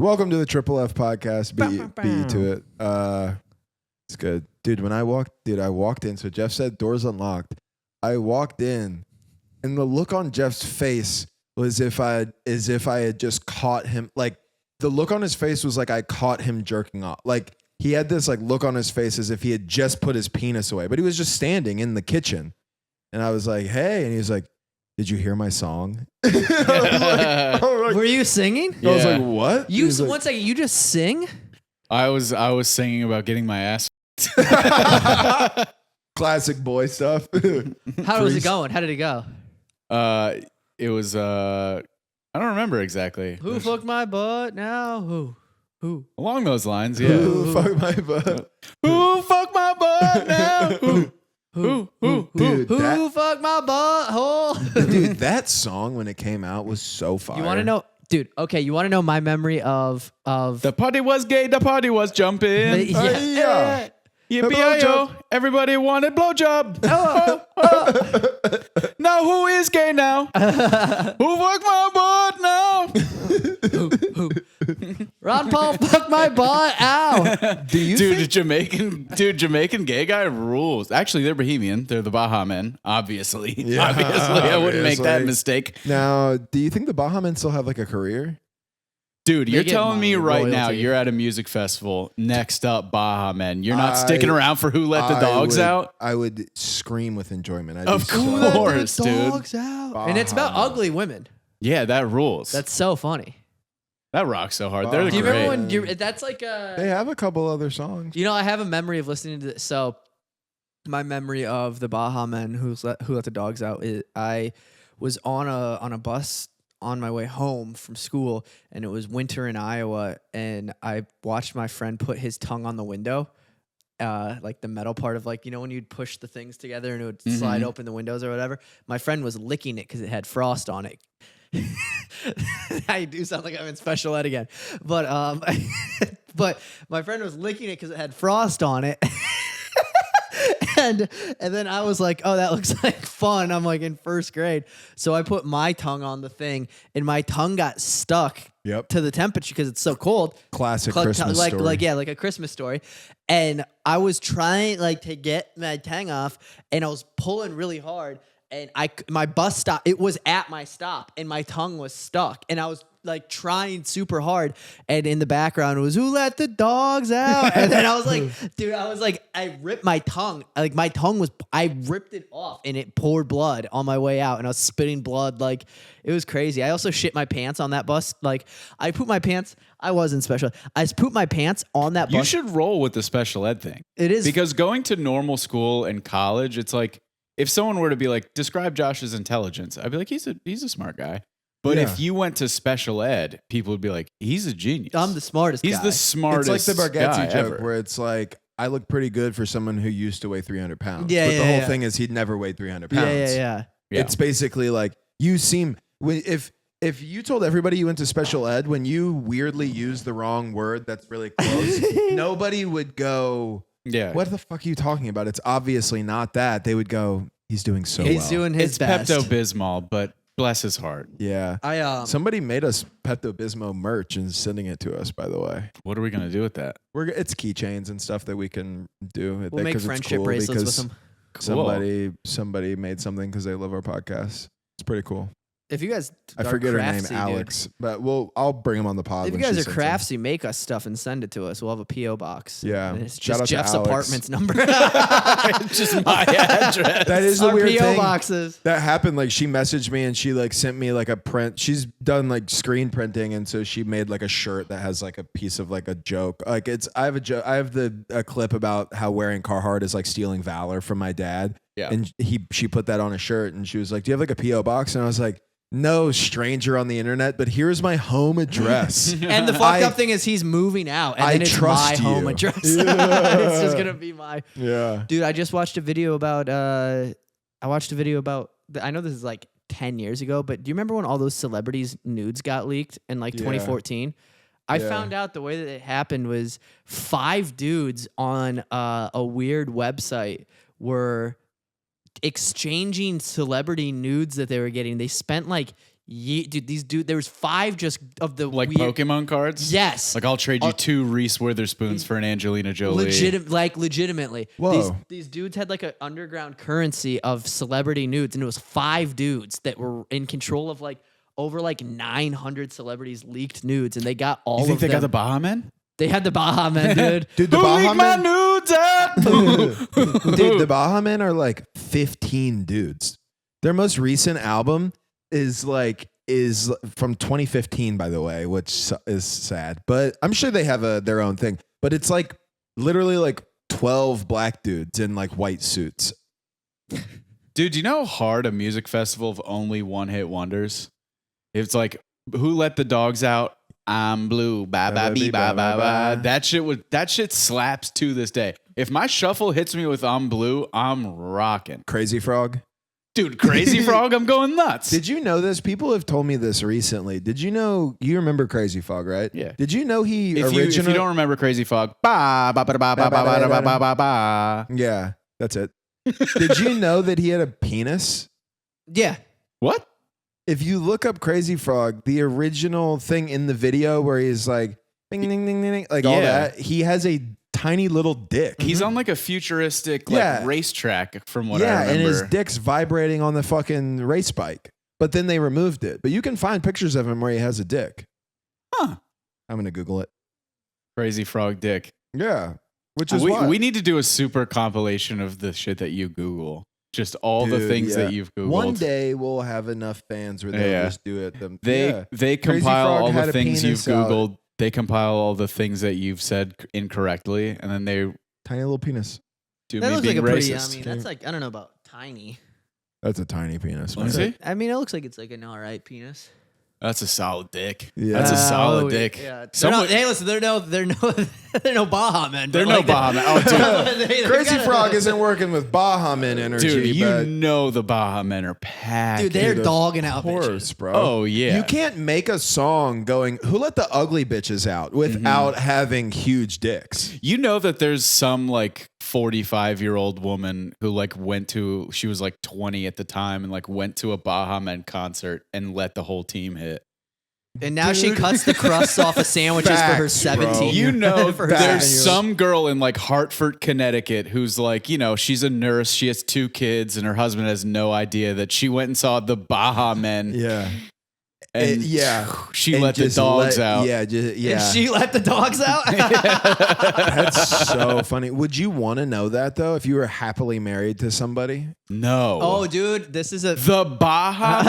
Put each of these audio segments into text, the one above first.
Welcome to the Triple F podcast. Beat to it. It's good, dude. When I walked in. So Jeff said doors unlocked. I walked in, and the look on Jeff's face was as if I had just caught him. Like the look on his face was like I caught him jerking off. Like he had this like look on his face as if he had just put his penis away, but he was just standing in the kitchen, and I was like, "Hey," and he was like, "Did you hear my song?" Were you singing? I was like, "What?" You like, one second. You just sing? I was singing about getting my ass. classic boy stuff. How was it going? How did it go? It was I don't remember exactly. Who fucked my butt now? Who? Along those lines, yeah. Who fuck my butt? Who fucked my butt now? Dude, Who fucked my butthole? dude, that song when it came out was so fire. You want to know, dude? Okay, you want to know my memory of The party was gay, the party was jumping. Yeah. Yippee-yi-yo, everybody wanted blowjob. Now who is gay now? Who fucked my butt now? Ron Paul fucked my butt. Ow! Jamaican gay guy rules. Actually, they're Bohemian. They're the Baha Men, obviously. Yeah, obviously, I wouldn't make that obviously. mistake. Now, do you think the Baha Men still have like a career? Dude, They you're get telling me money, right now royalty. you're at a music festival. Next up, Baha Men. You're not sticking around for Who Let the Dogs Out? I would scream with enjoyment. I'd Of be so- course, dude. Baha And it's about Men. ugly women. Yeah, that rules. That's so funny. That rocks so hard. They're Do Do you great. remember when you? That's like a. They have a couple other songs. You know, I have a memory of listening to this. So, my memory of the Baha Men who let the dogs out is I was on a bus on my way home from school, and it was winter in Iowa, and I watched my friend put his tongue on the window, like the metal part of like, you know, when you'd push the things together and it would slide open the windows or whatever. My friend was licking it because it had frost on it. I do sound like I'm in special ed again, but but my friend was licking it because it had frost on it. And then I was like, oh, that looks like fun. I'm like in first grade. So I put my tongue on the thing, and my tongue got stuck to the temperature because it's so cold. Classic Like, Christmas like, story. like a Christmas story. And I was trying like to get my tongue off, and I was pulling really hard, and my bus stop, it was at my stop, and my tongue was stuck, and I was like trying super hard, and in the background was Who Let the Dogs Out? And then I was like, dude, I ripped my tongue. Like I ripped it off, and it poured blood on my way out, and I was spitting blood. Like it was crazy. I also shit my pants on that bus. Like I pooped my pants. I wasn't special. I just pooped my pants on that bus. You should roll with the special ed thing. It is Because going to normal school and college, it's like, if someone were to be like, describe Josh's intelligence, I'd be like, he's a smart guy. But Yeah. if you went to special ed, people would be like, he's a genius. I'm the smartest He's guy. the smartest It's like the guy Bargatze joke ever. where it's like, I look pretty good for someone who used to weigh 300 pounds. Yeah, but the yeah, whole yeah. thing is he'd never weighed 300 pounds. Yeah. Yeah. It's basically like you seem if you told everybody you went to special ed, when you weirdly use the wrong word that's really close, nobody would go, Yeah. what the fuck are you talking about? It's obviously not that. They would go, he's doing so well. He's doing his It's best. Pepto-Bismol, but bless his heart. Yeah. Somebody made us Pepto-Bismol merch and sending it to us, by the way. What are we going to do with that? It's keychains and stuff that we can do. We'll make 'cause it's friendship cool bracelets with because them. Cool. Somebody made something because they love our podcast. It's pretty cool. If you guys I are forget her name, craftsy, dude. Alex, but I'll bring him on the pod. If you when guys she are sends them. craftsy, make us stuff and send it to us. We'll have a PO box. Yeah. And it's Shout just out to Jeff's Alex. apartment's number. It's just my address. That is the Our weird PO thing boxes. that happened. Like she messaged me and she like sent me like a print. She's done like screen printing, and so she made like a shirt that has like a piece of like a joke. Like I have a joke. I have a clip about how wearing Carhartt is like stealing valor from my dad. Yeah. And she put that on a shirt, and she was like, "Do you have like a PO box?" And I was like, "No, stranger on the internet, but here's my home address." And the fucked up thing is he's moving out, and I then it's trust my home you. address. It's just gonna be my Yeah. dude. I just watched a video about. I know this is like 10 years ago, but do you remember when all those celebrities' nudes got leaked in like Yeah. 2014? I Yeah. found out the way that it happened was 5 dudes on a weird website were exchanging celebrity nudes that they were getting. They spent like Dude, there was 5 just of the Like weird, Pokemon cards? Yes. Like I'll trade you 2 Reese Witherspoons for an Angelina Jolie. Legitimately. Whoa. These dudes had like an underground currency of celebrity nudes, and it was 5 dudes that were in control of like over like 900 celebrities leaked nudes, and they got all You think of they them. got the Baha Men? They had the Baha Men, dude. Dude, the Who Baha leaked my Men, nudes up? dude, the Baha Men are like 15 dudes. Their most recent album is from 2015, by the way, which is sad. But I'm sure they have their own thing. But it's like literally like 12 black dudes in like white suits. Dude, do you know how hard a music festival of only one-hit wonders? It's like, Who Let the Dogs Out? I'm blue, bye bye bee, bye bye bye. That shit slaps to this day. If my shuffle hits me with I'm blue, I'm rocking. Crazy Frog. Dude, Crazy Frog, I'm going nuts. Did you know this? People have told me this recently. Did you know? You remember Crazy Frog, right? Yeah. Did you know he If you don't remember Crazy Frog, ba ba ba ba ba ba ba ba ba ba ba. Yeah, that's it. Did you know that he had a penis? Yeah. What? If you look up Crazy Frog, the original thing in the video where he's like, ding, ding, ding, ding, ding, like all Yeah. that, he has a tiny little dick. He's on like a futuristic Yeah. racetrack from what I Yeah, remember. and his dick's vibrating on the fucking race bike. But then they removed it. But you can find pictures of him where he has a dick. Huh. I'm going to Google it. Crazy Frog dick. Yeah. Which is We need to do a super compilation of the shit that you Google. Just all the Dude, things yeah. that you've Googled. One day we'll have enough fans where they'll Yeah. just do it. They Crazy compile Frog all had the a things you've penis out. Googled. They compile all the things that you've said incorrectly, and then they Tiny little penis. do That me looks like being a pretty, racist. I mean, that's like, I don't know about tiny. That's a tiny penis. Let me man. see. I mean, it looks like it's like an all right penis. That's a solid dick. Yeah. That's a solid Oh, dick. Yeah. Someone- Hey, listen, they're no Baha Men. They're but no like Baha Men. Oh, dude. Crazy Frog isn't working with Baha Men energy, Dude, you but know the Baha Men are packed. Dude, they're Dude, of dogging out course, bitches. bro. Oh, yeah. You can't make a song going, "Who let the ugly bitches out?" without having huge dicks. You know that there's some like 45-year-old woman who like she was like 20 at the time and like went to a Baha Men concert and let the whole team hit. And now she cuts the crusts off of sandwiches for her Facts, bro. 17. You know, For her there's 7-year-old. some girl in like Hartford, Connecticut who's like, she's a nurse. She has 2 kids and her husband has no idea that she went and saw the Baha Men. Yeah, And she And let the just dogs let- out. Yeah, yeah. And she let the dogs out? That's so funny. Would you want to know that though? If you were happily married to somebody? No. Oh, dude, this is a The Baha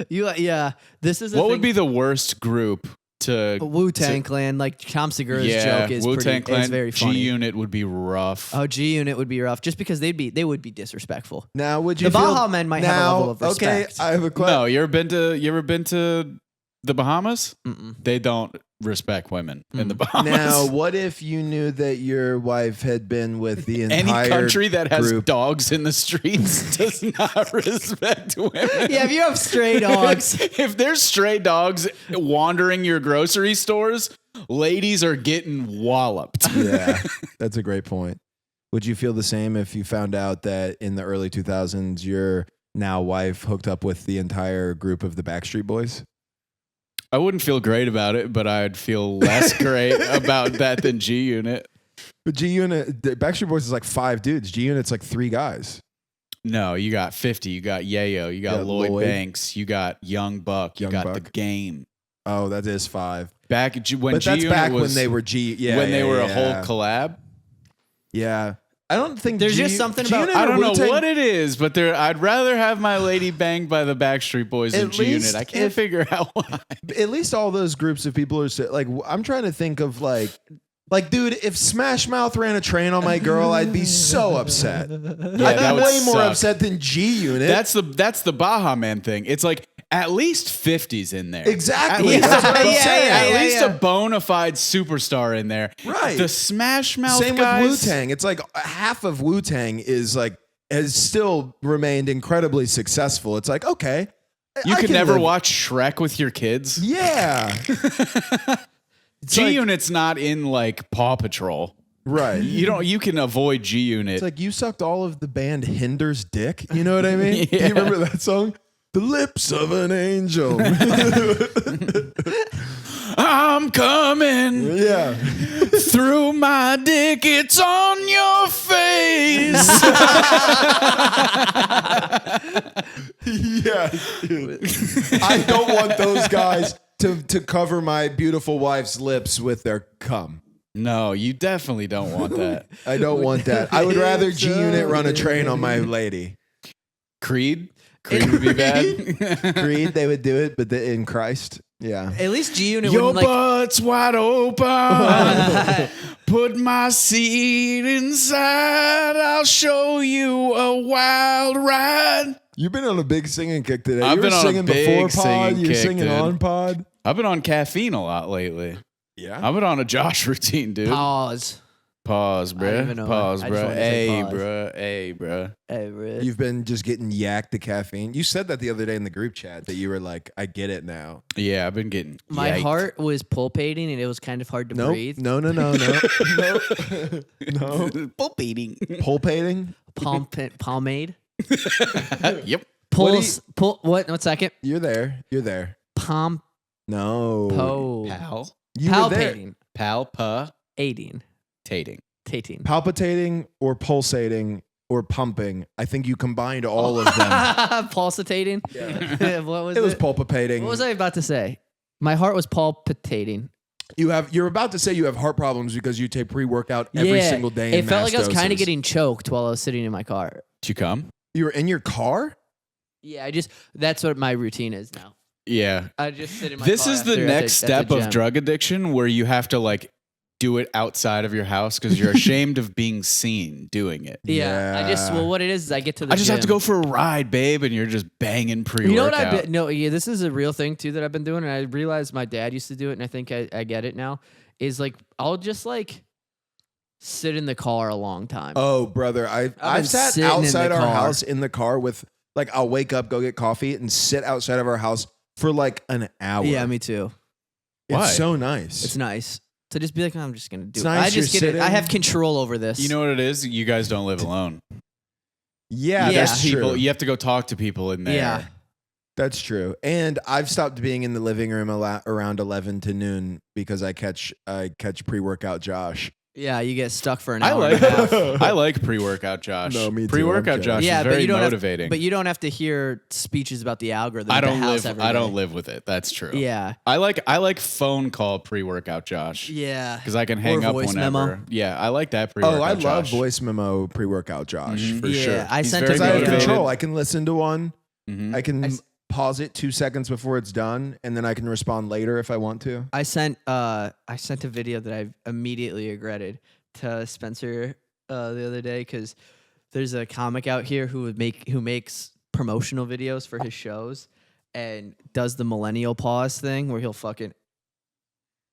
Men? this is a What thing. would be the worst group to Wu-Tang Clan? Like Tom Segura's Yeah, joke is Wu-Tang pretty, is Clan, very funny. G-Unit would be rough. Oh, G-Unit would be rough just because they would be disrespectful. Now, would you The feel, Baha Men might have a now, level of respect. Okay, I have a question. No, you ever been to the Bahamas? Mm-mm. They don't respect women in the Bahamas. Now, what if you knew that your wife had been with the Any entire country that has group? dogs in the streets does not respect women. Yeah, if you have stray dogs. If there's stray dogs wandering your grocery stores, ladies are getting walloped. Yeah, that's a great point. Would you feel the same if you found out that in the early 2000s your now wife hooked up with the entire group of the Backstreet Boys? I wouldn't feel great about it, but I'd feel less great about that than G-Unit. But G-Unit, the Backstreet Boys is like 5 dudes. G-Unit's like 3 guys. No, you got 50, you got Yayo, you got Yeah, Lloyd Lloyd. Banks, you got Young Buck, you Young got Buck. The Game. Oh, that is 5. Back when But that's G-Unit back was, when they were G. Yeah, when they yeah, were yeah. a whole collab. Yeah, I don't think There's just something about- G-Unit I or don't know Wu-Tang- what it is, but I'd rather have my lady banged by the Backstreet Boys than At G-Unit. least I can't if- figure out why. At least all those groups of people are like. I'm trying to think of like, dude, if Smash Mouth ran a train on my girl, I'd be so upset. I'd that be would way more suck. upset than G-Unit. That's the Baha Man thing. It's like at least 50's in there. Exactly. At least, That's what I'm Yeah, saying. yeah, at yeah, least yeah. a bona fide superstar in there. Right. The Smash Mouth Same guys. with Wu-Tang. It's like half of Wu-Tang is like has still remained incredibly successful. It's like, okay, You I could can never live- watch Shrek with your kids. Yeah. It's G like- Unit's not in like Paw Patrol. right. You can avoid G Unit. It's like you sucked all of the band Hinder's dick. You know what I mean? Do Yeah. you remember that song? The lips of an angel. I'm coming Yeah. through my dick. It's on your face. Yes, dude. I don't want those guys to cover my beautiful wife's lips with their cum. No, you definitely don't want that. I don't want that. I would rather G Unit run a train on my lady. Creed? Creed would be bad. Creed, they would do it, but in Christ, yeah. At least G Unit Your wouldn't like. butt's wide open. Put my seat inside. I'll show you a wild ride. You've been on a big singing kick today. I've You were been on a singing big before pod. singing You're kick, singing dude. on pod. I've been on caffeine a lot lately. Yeah. I've been on a Josh routine, dude. Pause. Pause, I don't even bruh. know. Pause, I just bruh. wanted to say Hey, pause. bruh. Hey, bruh. Hey, Rick. You've been just getting yacked to caffeine. You said that the other day in the group chat that you were like, I get it now. Yeah, I've been getting My yiked. heart was pulpating and it was kind of hard to Nope. breathe. No. No. No. No. Pulpating. Pulpating? Pomade. Yep. Pulse. Pull. What? 1 second. You're there. You're there. Pom. No. Po. Pal. You were there. Palpating. Palpitating. Tating. Palpitating or pulsating or pumping. I think you combined all of them. Pulsating. Yeah. What was It was it? pulpating. What was I about to say? My heart was palpitating. You're about to say you have heart problems because you take pre-workout every Yeah. single day. It in felt mass like I was kind of doses. getting choked while I was sitting in my car. Did you come? You were in your car? Yeah, that's what my routine is now. Yeah. I just sit in my This car is the after- next at the step of gym. drug addiction where you have to like do it outside of your house because you're ashamed of being seen doing it. Yeah, Yeah. what it is I get to the I just have to gym. go for a ride, babe, and you're just banging pre-workout. You know what I've been? No, yeah, this is a real thing too that I've been doing, and I realized my dad used to do it, and I think I get it now. Is like I'll just like sit in the car a long time. Oh, brother, I've been sat sitting in outside the our car. house in the car with like I'll wake up, go get coffee, and sit outside of our house for like an hour. Yeah, me too. It's Why? so nice. It's nice to just be like, I'm just gonna do It's it. nice I just you're get it. I sitting- have control over this. You know what it is? You guys don't live alone. Yeah, Yeah. that's People, true. you have to go talk to people in there. Yeah. That's true. And I've stopped being in the living room around 11 to noon because I catch pre-workout Josh. Yeah, you get stuck for an I hour. like and a half. I like pre-workout Josh. No, me too. Pre-workout I'm Josh Yeah, is but very you don't have- motivating. But you don't have to hear speeches about the algorithm. I at the don't house live. every I day. don't live with it. That's true. Yeah. I like phone call pre-workout Josh Yeah. because I can hang up voice whenever. memo. Yeah, I like that pre-workout. Oh, I love Josh. voice memo pre-workout Josh Mhm. for Yeah, sure. I He's sent very a Because I have video. motivated. control. I can listen to one. Mhm. I can I s- pause it 2 seconds before it's done, and then I can respond later if I want to. I sent a video that I immediately regretted to Spencer the other day because there's a comic out here who makes promotional videos for his shows and does the millennial pause thing where he'll fucking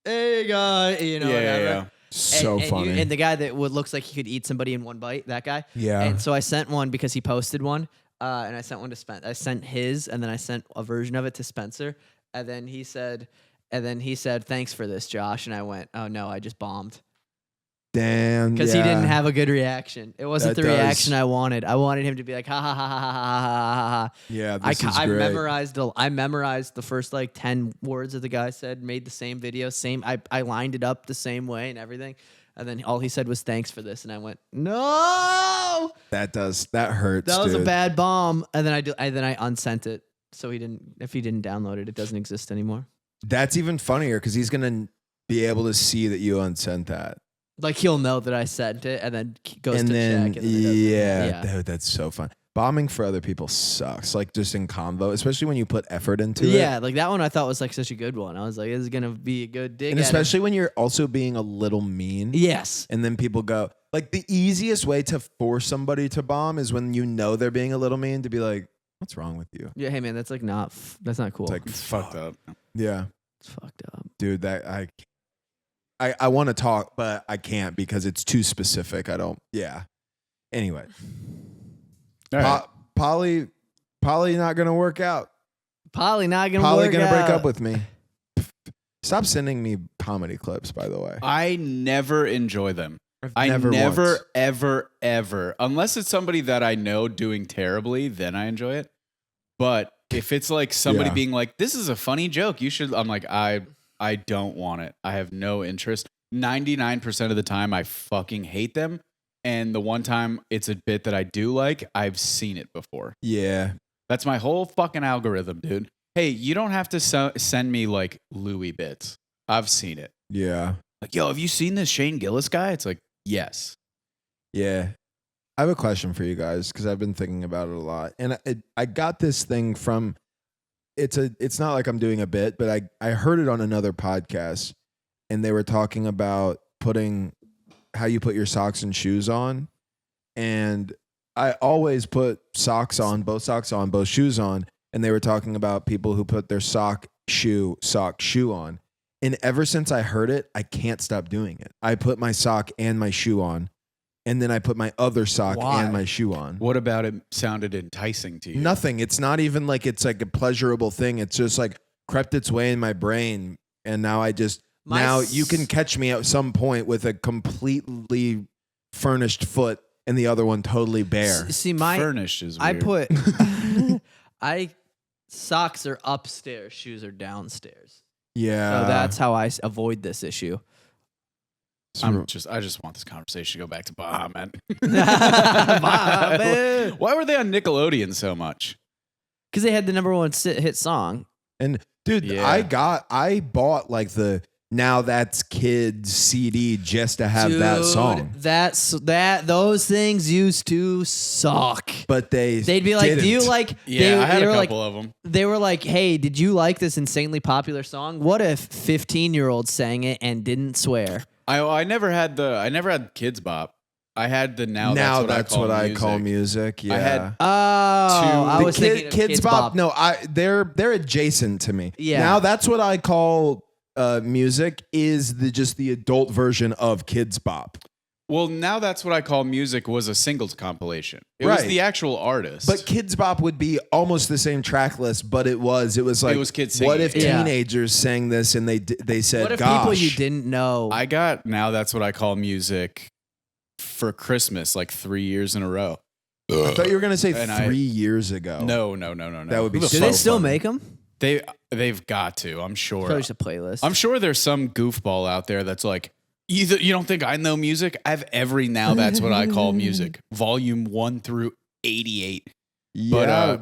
hey guy, you know, Yeah, whatever. yeah. So funny. And the guy that looks like he could eat somebody in one bite, that guy. Yeah. And so I sent one because he posted one, and I sent one to Spencer. I sent his, and then I sent a version of it to Spencer, and then he said, "Thanks for this, Josh." And I went, "Oh no, I just bombed." Damn. Because he didn't have a good reaction. It wasn't That the does. reaction I wanted. I wanted him to be like, ha ha ha ha ha ha ha ha. Yeah, this is I great. memorized the first like 10 words that the guy said, made the same video, I lined it up the same way and everything. And then all he said was thanks for this. And I went, no, That hurts. that was a dude. bad bomb. And then I unsent it. So if he didn't download it, it doesn't exist anymore. That's even funnier because he's gonna be able to see that you unsent that, Like he'll know that I sent it and then goes and to then check. And then it doesn't. yeah, dude, that's so fun. Bombing for other people sucks. Like just in convo, especially when you put effort into it. Yeah, like that one I thought was like such a good one. I was like, this is gonna be a good dig. And at him. especially when you're also being a little mean. yes, And then people go, like the easiest way to force somebody to bomb is when you know they're being a little mean to be like, what's wrong with you? yeah. Hey man, that's like that's not cool. It's like, It's fucked up. yeah, It's fucked up. dude, that I want to talk, but I can't because it's too specific. I don't, yeah. Anyway, All right. Polly not going to work out. Polly not gonna Polly work going to break out. up with me. Stop sending me comedy clips, by the way. I never enjoy them. I never never, once. ever, unless it's somebody that I know doing terribly, then I enjoy it. But If it's like somebody Yeah. being like, "This is a funny joke," you should. I'm like, I don't want it. I have no interest. 99% of the time, I fucking hate them. And the one time it's a bit that I do like, I've seen it before. Yeah. That's my whole fucking algorithm, dude. Hey, you don't have to send me like Louis bits. I've seen it. Yeah. Like, yo, have you seen this Shane Gillis guy? It's like, yes. Yeah. I have a question for you guys because I've been thinking about it a lot. And I got this thing from it's not like I'm doing a bit, but I heard it on another podcast and they were talking about putting how you put your socks and shoes on. And I always put socks on, both shoes on. And they were talking about people who put their sock, shoe on. And ever since I heard it, I can't stop doing it. I put my sock and my shoe on. And then I put my other sock Why? and my shoe on. What about it sounded enticing to you? Nothing. It's not even like it's like a pleasurable thing. It's just like crept its way in my brain. And now now you can catch me at some point with a completely furnished foot and the other one totally bare. See, Furnished is I weird. put socks are upstairs, shoes are downstairs. Yeah. So that's how I avoid this issue. I just want this conversation to go back to Baha Man. Baha Man. Why were they on Nickelodeon so much? Because they had the number one hit song. And dude, Yeah. I bought like the Now That's Kids CD just to have that Dude, song. Those things used to suck. But they'd be like, didn't. "Do you like?" Yeah, I had they a were couple like, of them. They were like, "Hey, did you like this insanely popular song? What if 15-year-olds sang it and didn't swear?" I never had Kids Bop. I had the Now That's what I call music. Yeah. I had Oh, I The was thinking of Kids Bop. No, they're adjacent to me. Yeah. Now that's what I call music is just the adult version of Kids Bop. Well, Now That's What I Call Music was a singles compilation. It was Right. the actual artist. But Kids Bop would be almost the same track list, but it was like was kids what singing if it. Yeah. teenagers sang this and they said, What if "Gosh." people you didn't know? I got Now That's What I Call Music for Christmas like 3 years in a row. I thought you were gonna say And 3 years ago. No. That would be Who the Do so they still funny. make them? They've got to, I'm sure. Probably just a playlist. I'm sure there's some goofball out there that's like, either you don't think I know music? I have every Now That's What I Call Music, volume 1 through 88. Yeah,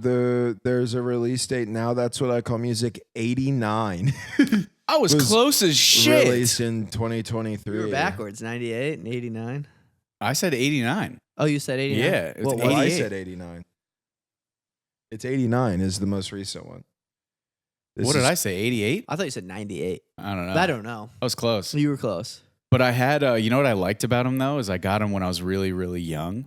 there's a release date now. That's what I call music. 89 I was close as shit. released in 2023. We were backwards, 98 and 89. I said 89. Oh, you said 89? Yeah, it's What, Well, I 88. said 89. It's 89 is the most recent one. What did I say? 88? I thought you said 98. I don't know. I don't know. I was close. You were close. But I had, you know what I liked about them though, is I got them when I was really, really young.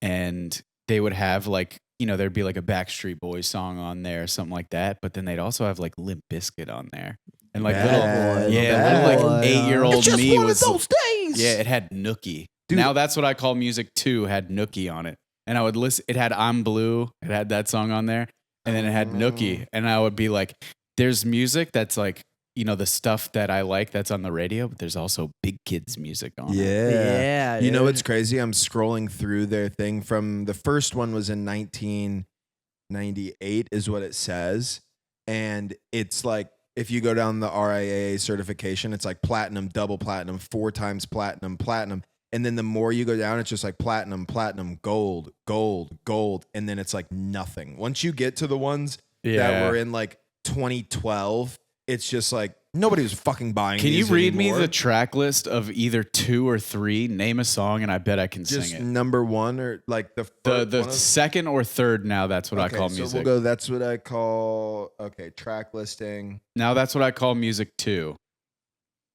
And they would have like, you know, there'd be like a Backstreet Boys song on there or something like that. But then they'd also have like Limp Bizkit on there. And like Bad little boy. 8-year-old me was. days. Yeah, it had Nookie. Dude. Now That's What I Call Music 2 had Nookie on it. And I would listen, it had I'm Blue, it had that song on there. And then it had Nookie. And I would be like, there's music that's like, you know, the stuff that I like that's on the radio, but there's also big kids music on it. Yeah. Yeah, You know dude. what's crazy? I'm scrolling through their thing from the first one was in 1998 is what it says. And it's like, if you go down the RIAA certification, it's like platinum, double platinum, 4 times platinum, platinum. And then the more you go down, it's just like platinum, platinum, gold, gold, gold. And then it's like nothing. Once you get to the ones that were in like 2012, it's just like nobody was fucking buying Can you these read anymore. me the track list of either 2 or 3? Name a song and I bet I can just sing it. number one or like the The one of- second or third Now That's What I Call so Music. we'll go. That's what I call. Okay, track listing. Now That's What I Call Music 2.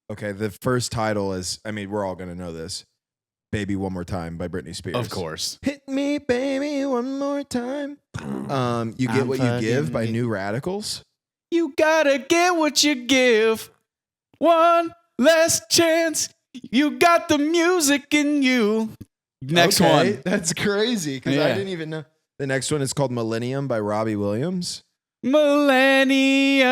Okay, the first title is. I mean, we're all gonna know this. "Baby One More Time" by Britney Spears. Of course. Hit me, baby, one more time. You Get I'm What You Give fucking by me. New Radicals. You gotta get what you give. One last chance. You got the music in you. Next Okay, one. That's crazy because I Yeah. didn't even know. The next one is called "Millennium" by Robbie Williams. Millennium.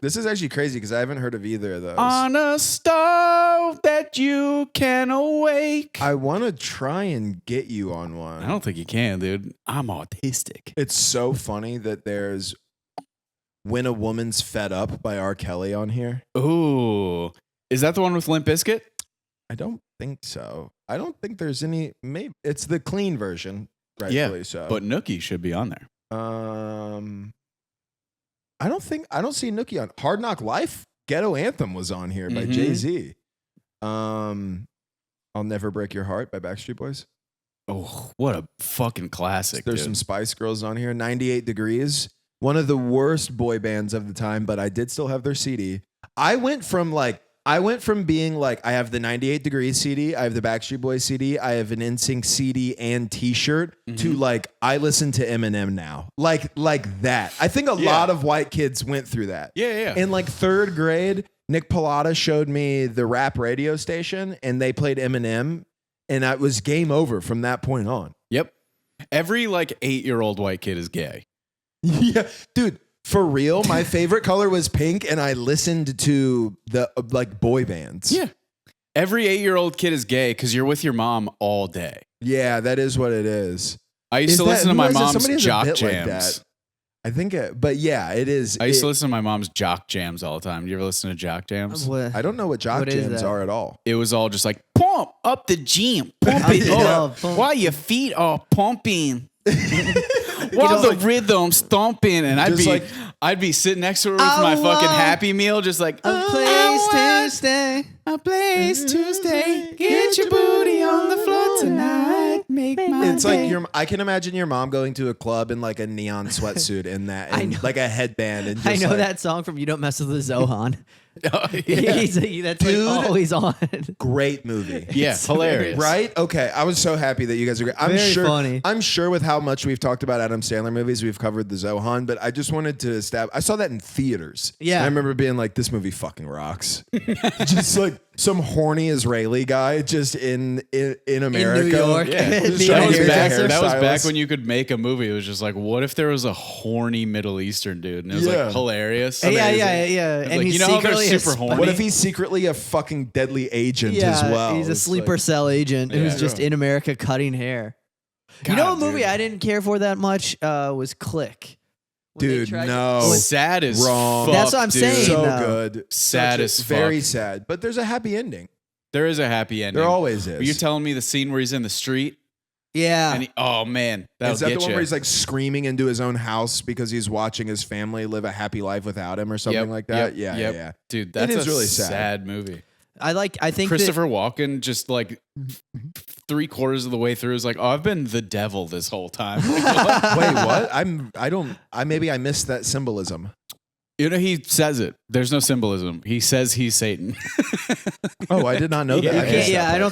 This is actually crazy because I haven't heard of either of those. On a star now that you can awake. I want to try and get you on one. I don't think you can, dude. I'm autistic. It's so funny that there's When a Woman's Fed Up by R. Kelly on here. Ooh. Is that the one with Limp Bizkit? I don't think so. I don't think there's any. Maybe it's the clean version, rightfully so. But Nookie should be on there. I don't see Nookie on Hard Knock Life. Ghetto Anthem was on here by Mhm. Jay-Z. I'll Never Break Your Heart by Backstreet Boys. Oh, what a fucking classic. There's dude. some Spice Girls on here. 98 Degrees, one of the worst boy bands of the time, but I did still have their CD. I went from being like, I have the 98 Degrees CD, I have the Backstreet Boys CD, I have an NSYNC CD and T-shirt, to like, I listen to Eminem now. Like that. I think a lot of white kids went through that. Yeah. In like third grade, Nick Pallotta showed me the rap radio station and they played Eminem, and it was game over from that point on. Yep. Every like 8-year-old white kid is gay. Yeah, dude, for real, my favorite color was pink, and I listened to the like boy bands. Yeah. Every 8-year-old kid is gay because you're with your mom all day. Yeah, that is what it is. I used to listen to my mom's Somebody has a jock bit like jams. that. I think, but yeah, it is. I used to listen to my mom's jock jams all the time. Do you ever listen to jock jams? I don't know what jock What is jams that? are at all. It was all just like, pump up the gym. Pump it up. While your feet are pumping. While the rhythm stomping. And I'd be sitting next to her with my fucking Happy Meal, just like, A place to stay. a place to stay. Get your booty on the floor tonight. Make my It's like I can imagine your mom going to a club in like a neon sweatsuit and that, I and know. like a headband, and just I know like, that song from You Don't Mess with the Zohan. Oh, yeah. That's Dude. like always on. great movie. Yeah, hilarious. Right? Okay. I was so happy that you guys are great. I'm Very sure. funny. I'm sure with how much we've talked about Adam Sandler movies, we've covered the Zohan, but I just wanted to establish. I saw that in theaters. Yeah. And I remember being like, this movie fucking rocks. Just like some horny Israeli guy just in America. York. Yeah, Being that a was back. hairdresser. That was back Stylist. when you could make a movie. It was just like, what if there was a horny Middle Eastern dude, and it was Yeah. like hilarious. Yeah. It's And like, he's you know how they're secretly a super horny? spy. What if he's secretly a fucking deadly agent Yeah, as well? he's a It's sleeper like- cell agent who's Yeah. just in America cutting hair. You God, know, a movie dude. I didn't care for that much was Click. When they Dude, tried to- no. Oh, sad as Wrong. fuck, That's what I'm dude. saying. so though. good. Sad Such a- as fuck. Very sad. But there's a happy ending. There is a happy ending. There always But is. you're telling me the scene where he's in the street Yeah. and oh man, that'll Is that get the one you. where he's like screaming into his own house because he's watching his family live a happy life without him or something Yep, like that? yep, Yeah, yep. yeah. Dude, that's is a really sad. sad movie. I think Christopher Walken just like 3/4 of the way through is like, oh, I've been the devil this whole time. Wait, what? Maybe I missed that symbolism. You know, he says it. There's no symbolism. He says he's Satan. Oh, I did not know Yeah, that. you I missed Yeah, that I don't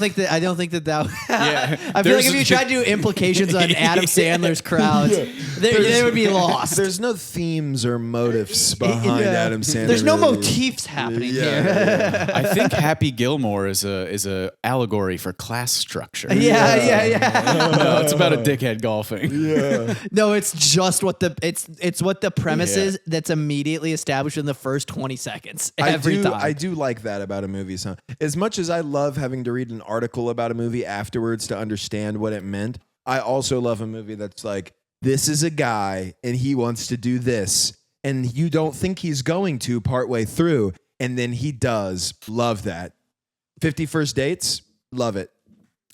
think that. Yeah. I feel like if you tried to do implications on Adam Sandler's crowds, they would be lost. There's no themes or motives behind Yeah. Adam Sandler. There's no movies. motifs happening Yeah, here. yeah, I think Happy Gilmore is a allegory for class structure. Yeah. No, it's about a dickhead golfing. Yeah. No, it's just what it's what the premise is that's immediately established in the first 20 seconds every time. I do like that about a movie. So as much as I love having to read an article about a movie afterwards to understand what it meant, I also love a movie that's like, this is a guy and he wants to do this, and you don't think he's going to partway through, and then he does. Love that. 50 First Dates, love it.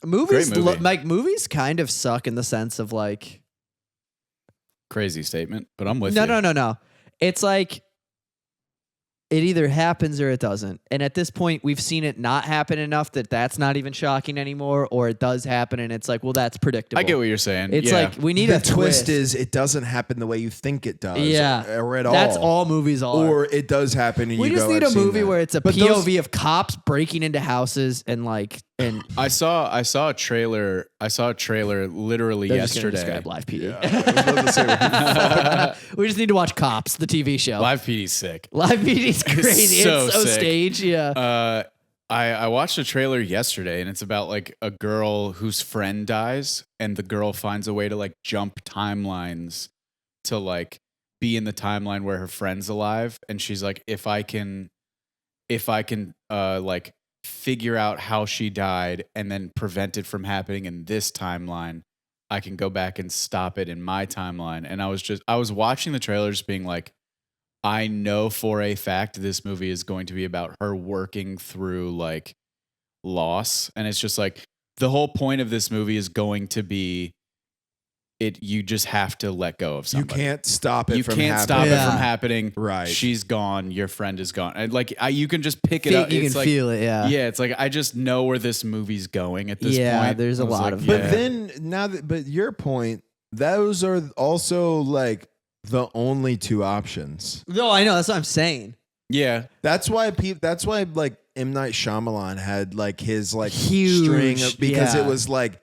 Movies, Great movie. like movies, kind of suck in the sense of like, Crazy statement, but I'm with no, you. no. It's like it either happens or it doesn't. And at this point, we've seen it not happen enough that that's not even shocking anymore, or it does happen and it's like, well, that's predictable. I get what you're saying. It's Yeah. like we need The a twist is it doesn't happen the way you think it does. Yeah. Or at all. That's all movies are. Or it does happen and we you just go, need "I've a seen movie that." where it's a But POV those- of cops breaking into houses and I saw a trailer. I saw a trailer literally they're just gonna yesterday. describe Live PD. Yeah, I was about to say, We just need to watch Cops, the TV show. Live PD's sick. Live PD's crazy. so It's so sick. staged. Yeah. I watched a trailer yesterday, and it's about like a girl whose friend dies, and the girl finds a way to like jump timelines to like be in the timeline where her friend's alive, and she's like, if I can like figure out how she died and then prevent it from happening in this timeline, I can go back and stop it in my timeline. And I was watching the trailers being like, I know for a fact this movie is going to be about her working through like loss. And it's just like the whole point of this movie is going to be you just have to let go of somebody. You can't stop it You from can't happening. stop it Yeah. from happening. Right. She's gone. Your friend is gone. And like you can just pick it up. You It's can like, feel it, yeah. yeah, it's like I just know where this movie's going at this Yeah, point. there's a I was lot like, of- But yeah. then but your point, those are also like the only two options. No, I know. That's what I'm saying. yeah, That's why like M. Night Shyamalan had like his like Huge, string of, because yeah. it was like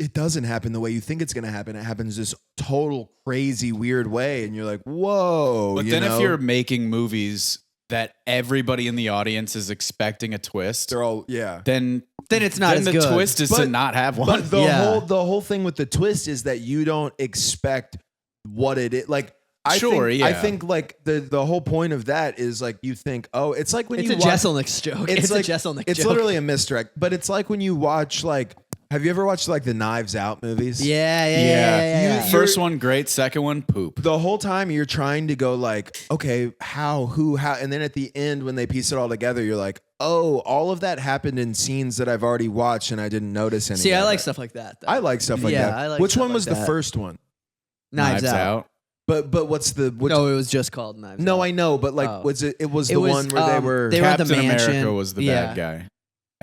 it doesn't happen the way you think it's gonna happen. It happens this total crazy weird way, and you're like, whoa. but you then know? if you're making movies that everybody in the audience is expecting a twist, they're all then it's not then as the good. twist is to But- not have one. But the Yeah. whole thing with the twist is that you don't expect what it is. Like I Sure, think, yeah. I think like the whole point of that is like you think, oh, it's like when It's you a watch, Jesselnick joke. It's like a Jesselnick it's joke. literally a misdirect. But it's like when you watch like, have you ever watched like the Knives Out movies? Yeah. You- First one great, second one poop. The whole time you're trying to go like, okay, how, and then at the end when they piece it all together, you're like, oh, all of that happened in scenes that I've already watched and I didn't notice any. See, I of like it. stuff like that. Though. I like stuff like Yeah, that. I like Which stuff one like was the that. first one? Knives Out. But what's the which? No, it was just called Knives Out. No, I know, but like, Oh. was it? It was It the was, one where they were they were at the Captain America mansion. was the Yeah. bad guy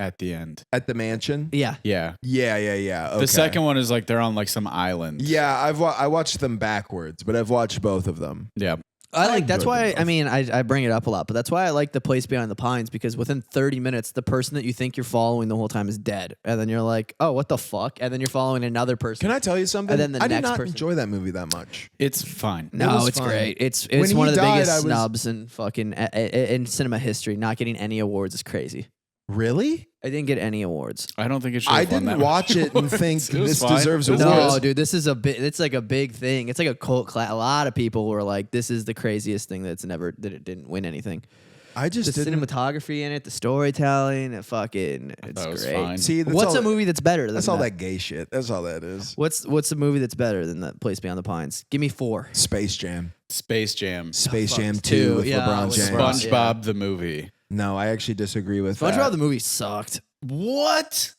at the end. at the mansion. Yeah. Yeah. Yeah. Okay. The second one is like they're on like some island. Yeah, I watched them backwards, but I've watched both of them. Yeah. I I like that's enjoyed why them both. I mean I bring it up a lot, but that's why I like The Place Beyond the Pines because within 30 minutes the person that you think you're following the whole time is dead. And then you're like, "Oh, what the fuck?" And then you're following another person. Can I tell you something? And then the I did next not person. enjoy that movie that much. It's fine. It No, was it's fine. great. It's When one he of the died, biggest I was- snubs in fucking in cinema history. Not getting any awards is crazy. Really? I didn't get any awards. I don't think it should. I have won didn't that watch many it and awards. think It was this fine. deserves It was awards. good. No, dude, this is it's like a big thing. It's like a cult class. A lot of people were like, "This is the craziest thing that it didn't win anything." I just The didn't. cinematography in it, the storytelling, it's thought it was great. fine. See, that's What's all, a movie that's better than That's all that gay shit. That's all that is. What's a movie that's better than that Place Beyond the Pines? Give me 4. Space Jam. Space Jam. Space fuck, Jam 2 two. with Yeah, LeBron with James. LeBron. SpongeBob the movie. No, I actually disagree with SpongeBob that. the movie sucked. What?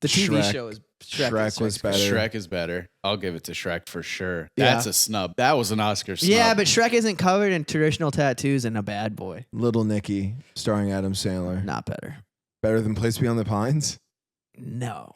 The TV Shrek. show is Shrek was better. Shrek is better. I'll give it to Shrek for sure. Yeah. That's a snub. That was an Oscar snub. Yeah, but Shrek isn't covered in traditional tattoos and a bad boy. Little Nicky, starring Adam Sandler. Not better. Better than Place Beyond the Pines? No.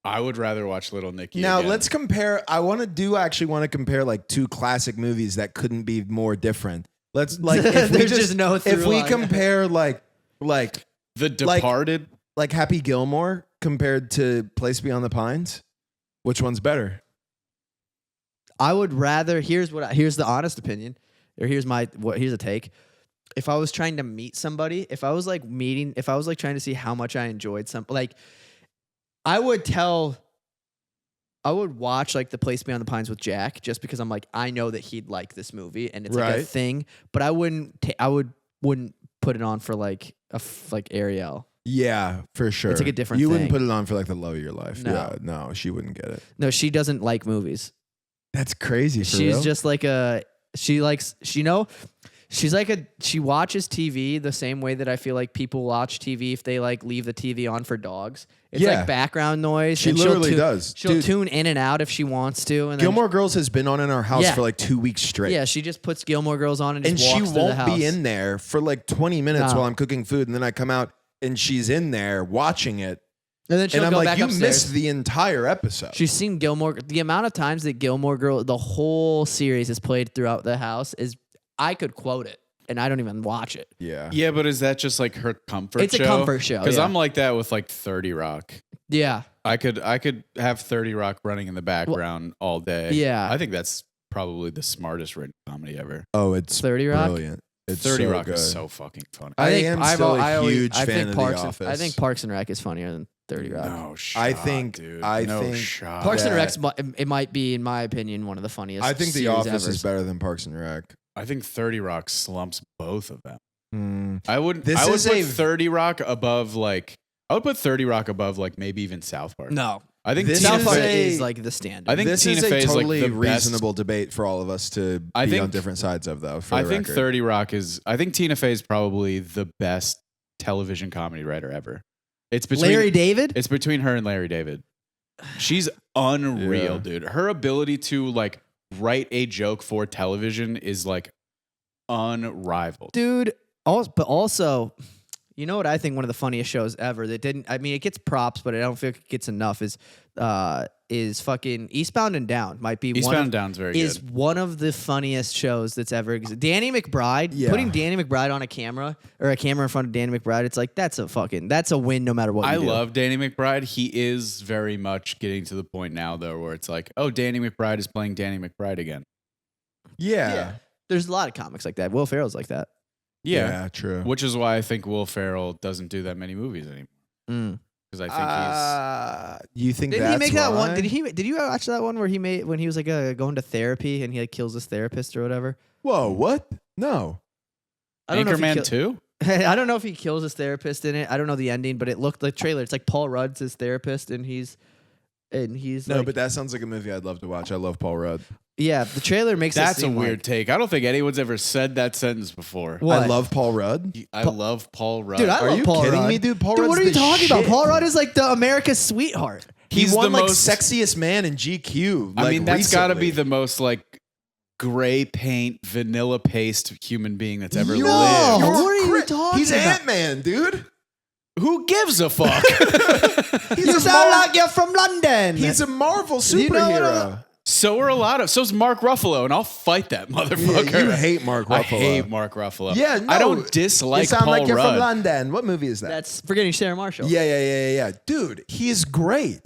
I would rather watch Little Nicky. Now again. let's compare. I want to compare like two classic movies that couldn't be more different. Let's like if we There's just, just no if through we line. compare like The Departed. like Happy Gilmore compared to Place Beyond the Pines, which one's better? I would rather. Here's the honest opinion, or here's a take. If I was trying to meet somebody, if I was like trying to see how much I enjoyed like, I would watch like The Place Beyond the Pines with Jack just because I'm like I know that he'd like this movie and it's like a Right. thing, but I wouldn't put it on for like like Ariel. Yeah, for sure. It's like a different You wouldn't thing. put it on for like the love of your life. No. Yeah, no, she wouldn't get it. No, she doesn't like movies. That's crazy. For She's real? just like she watches TV the same way that I feel like people watch TV if they like leave the TV on for dogs. It's Yeah. like background noise. She and literally does. She'll Dude. tune in and out if she wants to. And then Gilmore Girls has been on in our house Yeah. for like 2 weeks straight. yeah, she just puts Gilmore Girls on and and just she walks through the won't house. be in there for like 20 minutes No. while I'm cooking food, and then I come out and she's in there watching it, And then she'll and I'm go like, back "You upstairs. missed the entire episode." She's seen Gilmore. The amount of times that Gilmore Girl, the whole series, is played throughout the house is I could quote it, and I don't even watch it. yeah. Yeah, but is that just like her comfort It's a show? comfort show, Because yeah. I'm like that with like 30 Rock. Yeah, I could have 30 Rock running in the background all day. yeah. I think that's probably the smartest written comedy ever. Oh, it's 30 Rock? brilliant. It's 30 so Rock good. is so fucking funny. I am still a huge I fan think of Parks The and, I Office. think Parks and Rec is funnier than 30 Rock. No shot, I think- dude. I no think shot. Parks and that- Rec's it might be, in my opinion, one of the funniest. I think The series Office ever. is better than Parks and Rec. I think 30 Rock slumps both of them. I would This put is a- 30 Rock above like I would put 30 Rock above like maybe even South Park. No, I think This Tina South Park Fey is like the standard. I think this Tina is a Fey is like totally the best. reasonable debate for all of us to I be think- on different sides of, though. For I the think record. 30 Rock is I think Tina Fey is probably the best television comedy writer ever. It's between Larry David. It's between her and Larry David. She's unreal, Yeah. dude. Her ability to like write a joke for television is like unrivaled. Dude, but also, you know what I think one of the funniest shows ever that didn't. I mean, it gets props, but I don't feel like it gets enough. Is fucking Eastbound and Down. Might be Eastbound one of, and Down's very is good. one of the funniest shows that's ever existed. Danny McBride, Yeah. putting Danny McBride on a camera or a camera in front of Danny McBride, it's like that's a win no matter what. I you do. love Danny McBride. He is very much getting to the point now though where it's like, oh, Danny McBride is playing Danny McBride again. Yeah. There's a lot of comics like that. Will Ferrell's like that. Yeah. True. Which is why I think Will Ferrell doesn't do that many movies anymore. Mm. Because I think You think Didn't that's he make that one? why? Did you watch that one where he made when he was like going to therapy and he like kills his therapist or whatever? Whoa, what? No. I don't know if he Anchorman kill- 2? I don't know if he kills his therapist in it. I don't know the ending, but it looked like trailer. It's like Paul Rudd's his therapist, and he's No, like, but that sounds like a movie I'd love to watch. I love Paul Rudd. yeah. The trailer makes it That's a seem weird like, take. I don't think anyone's ever said that sentence before. What? I love Paul Rudd. I love Paul Rudd. Dude, I Are love you Paul kidding Rudd. me, dude? Paul Dude, what Rudd's are you the talking about? shit. Paul Rudd is like the America's sweetheart. He He's won the like most- sexiest man in GQ. I like, mean, that's got to be recently. the most like gray paint, vanilla paste human being that's ever No. lived. What are you talking He's about? Ant-Man, dude. Who gives a fuck? You sound like you're from London. He's a Marvel You know what superhero. So are a lot of. So's Mark Ruffalo, and I'll fight that motherfucker. Yeah, you hate Mark Ruffalo. I hate Mark Ruffalo. Yeah, no. I don't dislike You sound Paul like you're Rudd. from London. What movie is that? That's forgetting Sarah Marshall. Yeah. Dude, he's great.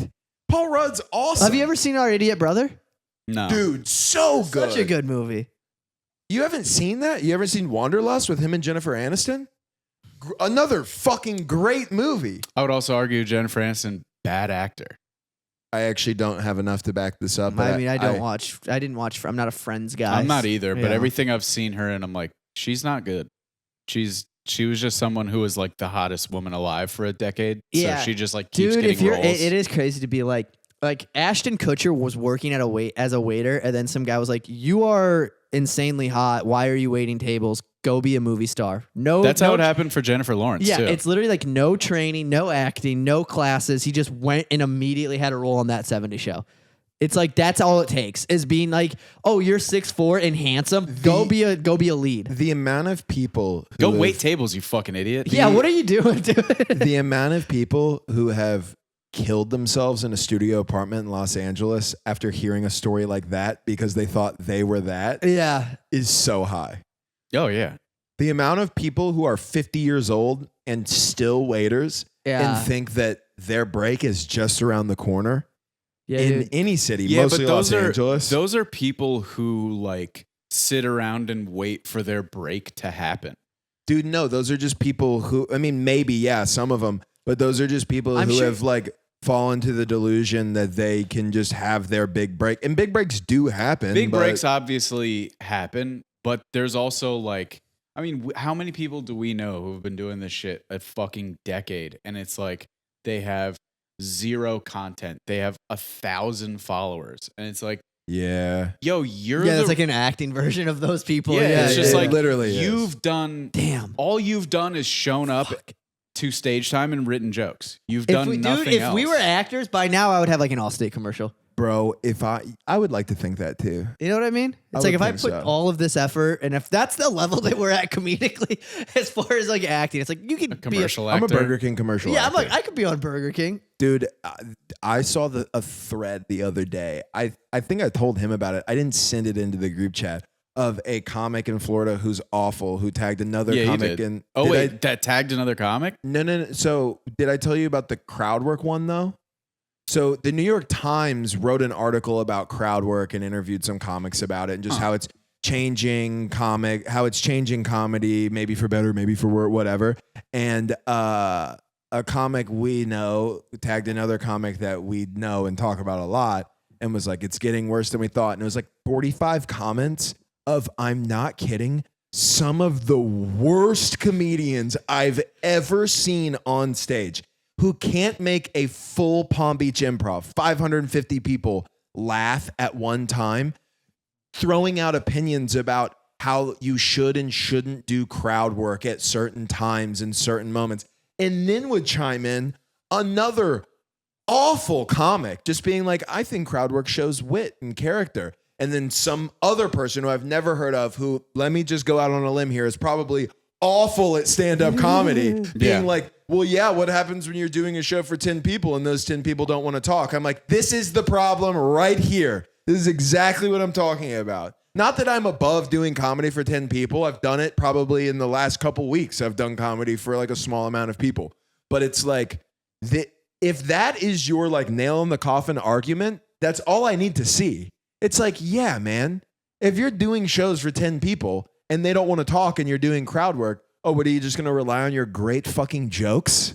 Paul Rudd's awesome. Have you ever seen Our Idiot Brother? No, Dude, so good. Such a good movie. You haven't seen that? You haven't seen Wanderlust with him and Jennifer Aniston? Another fucking great movie. I would also argue Jennifer Aniston, bad actor. I actually don't have enough to back this up. I mean, I didn't watch. I'm not a Friends guy. I'm not either, but Yeah. everything I've seen her in, I'm like, she's not good. She was just someone who was like the hottest woman alive for a decade. Yeah. So she just like keeps Dude, getting if you're, roles. it is crazy to be like Ashton Kutcher was working at as a waiter, and then some guy was like, "You are insanely hot. Why are you waiting tables? Go be a movie star." No, That's no, how it happened for Jennifer Lawrence Yeah, too. it's literally like no training, no acting, no classes. He just went and immediately had a role on that 70 show. It's like that's all it takes is being like, "Oh, you're 6'4" and handsome. Go be a lead." The amount of people who Go have- wait tables, you fucking idiot. Yeah, what are you doing, dude? the amount of people who have killed themselves in a studio apartment in Los Angeles after hearing a story like that because they thought they were that Yeah, is so high. Oh yeah. The amount of people who are 50 years old and still waiters yeah, and think that their break is just around the corner yeah. in Dude. any city, Yeah, mostly but those Los are Angeles. those are people who like sit around and wait for their break to happen. Dude, no, those are just people who, I mean, maybe, yeah, some of them, but those are just people I'm who sure- have like fallen to the delusion that they can just have their big break. And big breaks do happen. Big but breaks obviously happen, but there's also like, I mean, how many people do we know who have been doing this shit a fucking decade? And it's like they have zero content. They have 1,000 followers, and it's like, Yeah. yo, you're Yeah, the it's like an acting version of those people. yeah, it's just it like literally is. you've done damn. all you've done is shown up Fuck. to stage time and written jokes. You've If done we, nothing dude, if else. we were actors by now, I would have like an Allstate commercial. Bro, if I would like to think that too. You know what I mean? I It's like would if I think put so. all of this effort, and if that's the level that we're at comedically, as far as like acting, it's like you could a be commercial I'm a actor. Burger King commercial. Yeah, I'm actor. like I could be on Burger King. Dude, I saw a thread the other day. I think I told him about it. I didn't send it into the group chat of a comic in Florida who's awful who tagged another Yeah, you comic did. in. Oh Did wait, I- that tagged another comic? No. So did I tell you about the crowd work one though? So the New York Times wrote an article about crowd work and interviewed some comics about it and just how it's changing comedy, maybe for better, maybe for worse, whatever. And a comic we know tagged another comic that we know and talk about a lot and was like, it's getting worse than we thought. And it was like 45 comments of, I'm not kidding, some of the worst comedians I've ever seen on stage who can't make a full Palm Beach Improv, 550 people laugh at one time, throwing out opinions about how you should and shouldn't do crowd work at certain times and certain moments, and then would chime in another awful comic just being like, I think crowd work shows wit and character. And then some other person who I've never heard of who, let me just go out on a limb here, is probably awful at stand-up comedy, being like, well, yeah, what happens when you're doing a show for 10 people and those 10 people don't want to talk? I'm like, this is the problem right here. This is exactly what I'm talking about. Not that I'm above doing comedy for 10 people. I've done it probably in the last couple weeks. I've done comedy for like a small amount of people. But it's like, if that is your like nail in the coffin argument, that's all I need to see. It's like, yeah, man, if you're doing shows for 10 people and they don't want to talk and you're doing crowd work, oh, what are you just going to rely on your great fucking jokes?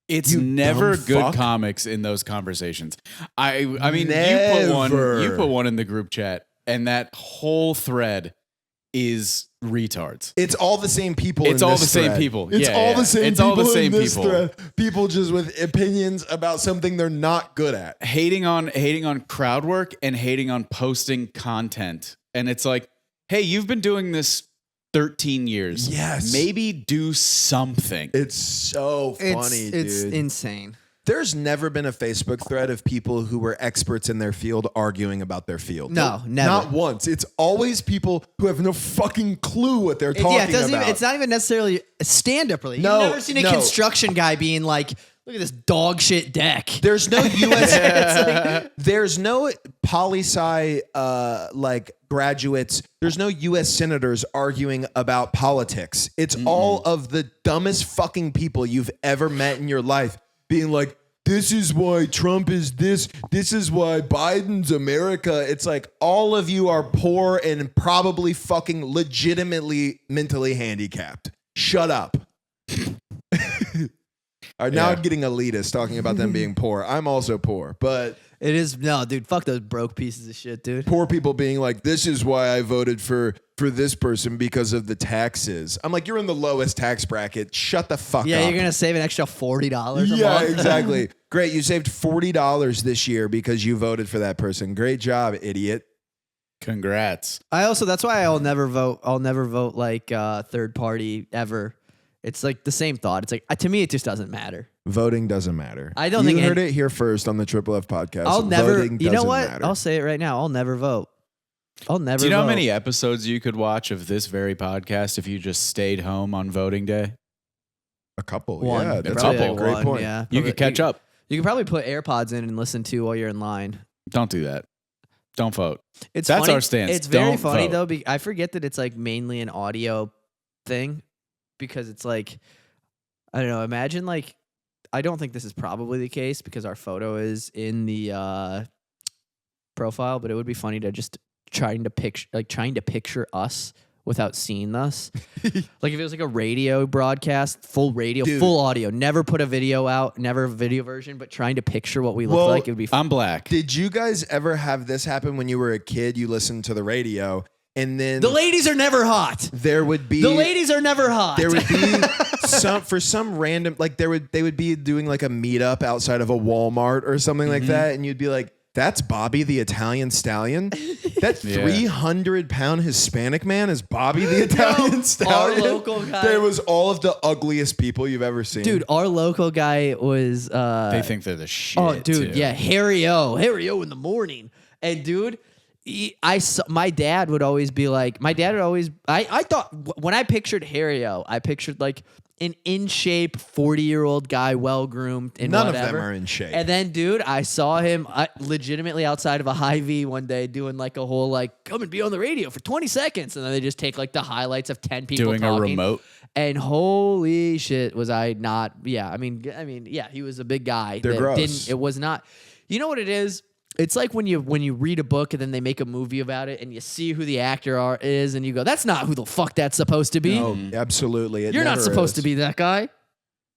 It's You never dumb good fuck. comics in those conversations. I mean, Never. you put one in the group chat, and that whole thread is retards. It's all the same people. It's in all this the same thread. people. It's Yeah, all yeah. the same. It's people all the same in this people. thread. People just with opinions about something they're not good at. Hating on crowd work and hating on posting content. And it's like, hey, you've been doing this 13 years. Yes. Maybe do something. It's so funny, It's dude. insane. There's never been a Facebook thread of people who were experts in their field arguing about their field. No, never. Not once. It's always people who have no fucking clue what they're talking Yeah, it doesn't about. even, it's not even necessarily a stand-up really. No, You've never seen a no. construction guy being like, look at this dog shit deck. There's no US. There's no poli-sci like graduates. There's no U.S. senators arguing about politics. It's all of the dumbest fucking people you've ever met in your life being like, this is why Trump is this. This is why Biden's America. It's like all of you are poor and probably fucking legitimately mentally handicapped. Shut up. All right, now Yeah. I'm getting elitist talking about them being poor. I'm also poor, but It is, no, dude, fuck those broke pieces of shit, dude. poor people being like, this is why I voted for this person because of the taxes. I'm like, you're in the lowest tax bracket. Shut the fuck Yeah, up. you're going to save an extra $40 a Yeah, month. exactly. Great. You saved $40 this year because you voted for that person. Great job, idiot. Congrats. I also, that's why I'll never vote. I'll never vote like third party ever. It's like the same thought. It's like, to me, it just doesn't matter. Voting doesn't matter. I don't you think heard it here first on the Triple F podcast. I'll never, Voting you know doesn't what? matter. I'll say it right now. I'll never vote. I'll never Do you know how vote. many episodes you could watch of this very podcast if you just stayed home on voting day? A couple. One. Yeah, that's Probably a great one, point. Yeah, You Probably- could catch up. You could probably put AirPods in and listen to while you're in line. Don't do that. Don't vote. It's That's funny. our stance. It's very Don't funny vote. though. I forget that it's like mainly an audio thing because it's like, I don't know. Imagine like, I don't think this is probably the case because our photo is in the profile, but it would be funny to just trying to picture us without seeing us. Like if it was like a radio broadcast, full radio, Dude. full audio, never put a video out, never a video version, but trying to picture what we look Well, like, it would be I'm black. Did you guys ever have this happen when you were a kid? You listened to the radio and then The ladies are never hot. there would be The ladies are never hot. there would be some random like they would be doing like a meetup outside of a Walmart or something like that, and you'd be like, that's Bobby the Italian Stallion. That Yeah. 300-pound Hispanic man is Bobby the Italian Stallion. our local guy. There was all of the ugliest people you've ever seen. Dude, our local guy was They think they're the shit. oh dude, too. yeah, Harry O in the morning. And dude, my dad would always be like, I thought when I pictured Harry O, I pictured like an in shape 40-year-old guy, well groomed and None whatever. of them are in shape. And then, dude, I saw him legitimately outside of a Hy-Vee one day doing like a whole like, come and be on the radio for 20 seconds. And then they just take like the highlights of 10 people Doing talking. a remote. And holy shit, was I not? Yeah, I mean, yeah, he was a big guy. They're that gross. It was not. You know what it is? It's like when you read a book and then they make a movie about it and you see who the actor is and you go, that's not who the fuck that's supposed to be. No, absolutely. It You're not never supposed to is. be that guy.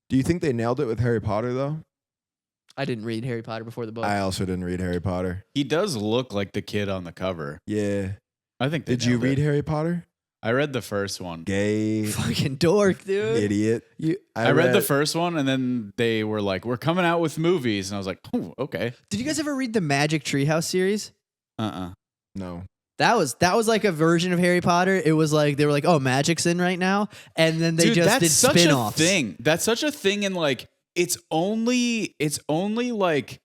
Do you think they nailed it with Harry Potter though? I didn't read Harry Potter before the book. I also didn't read Harry Potter. He does look like the kid on the cover. Yeah. I think they Did you nailed read it. Harry Potter? I read the first one. Gay Fucking dork, dude. idiot. I read the first one, and then they were like, "We're coming out with movies," and I was like, "Oh, okay." Did you guys ever read the Magic Treehouse series? No. That was like a version of Harry Potter. It was like they were like, "Oh, magic's in right now," and then they Dude, just that's did such spin-offs. a thing. That's such a thing, and like it's only like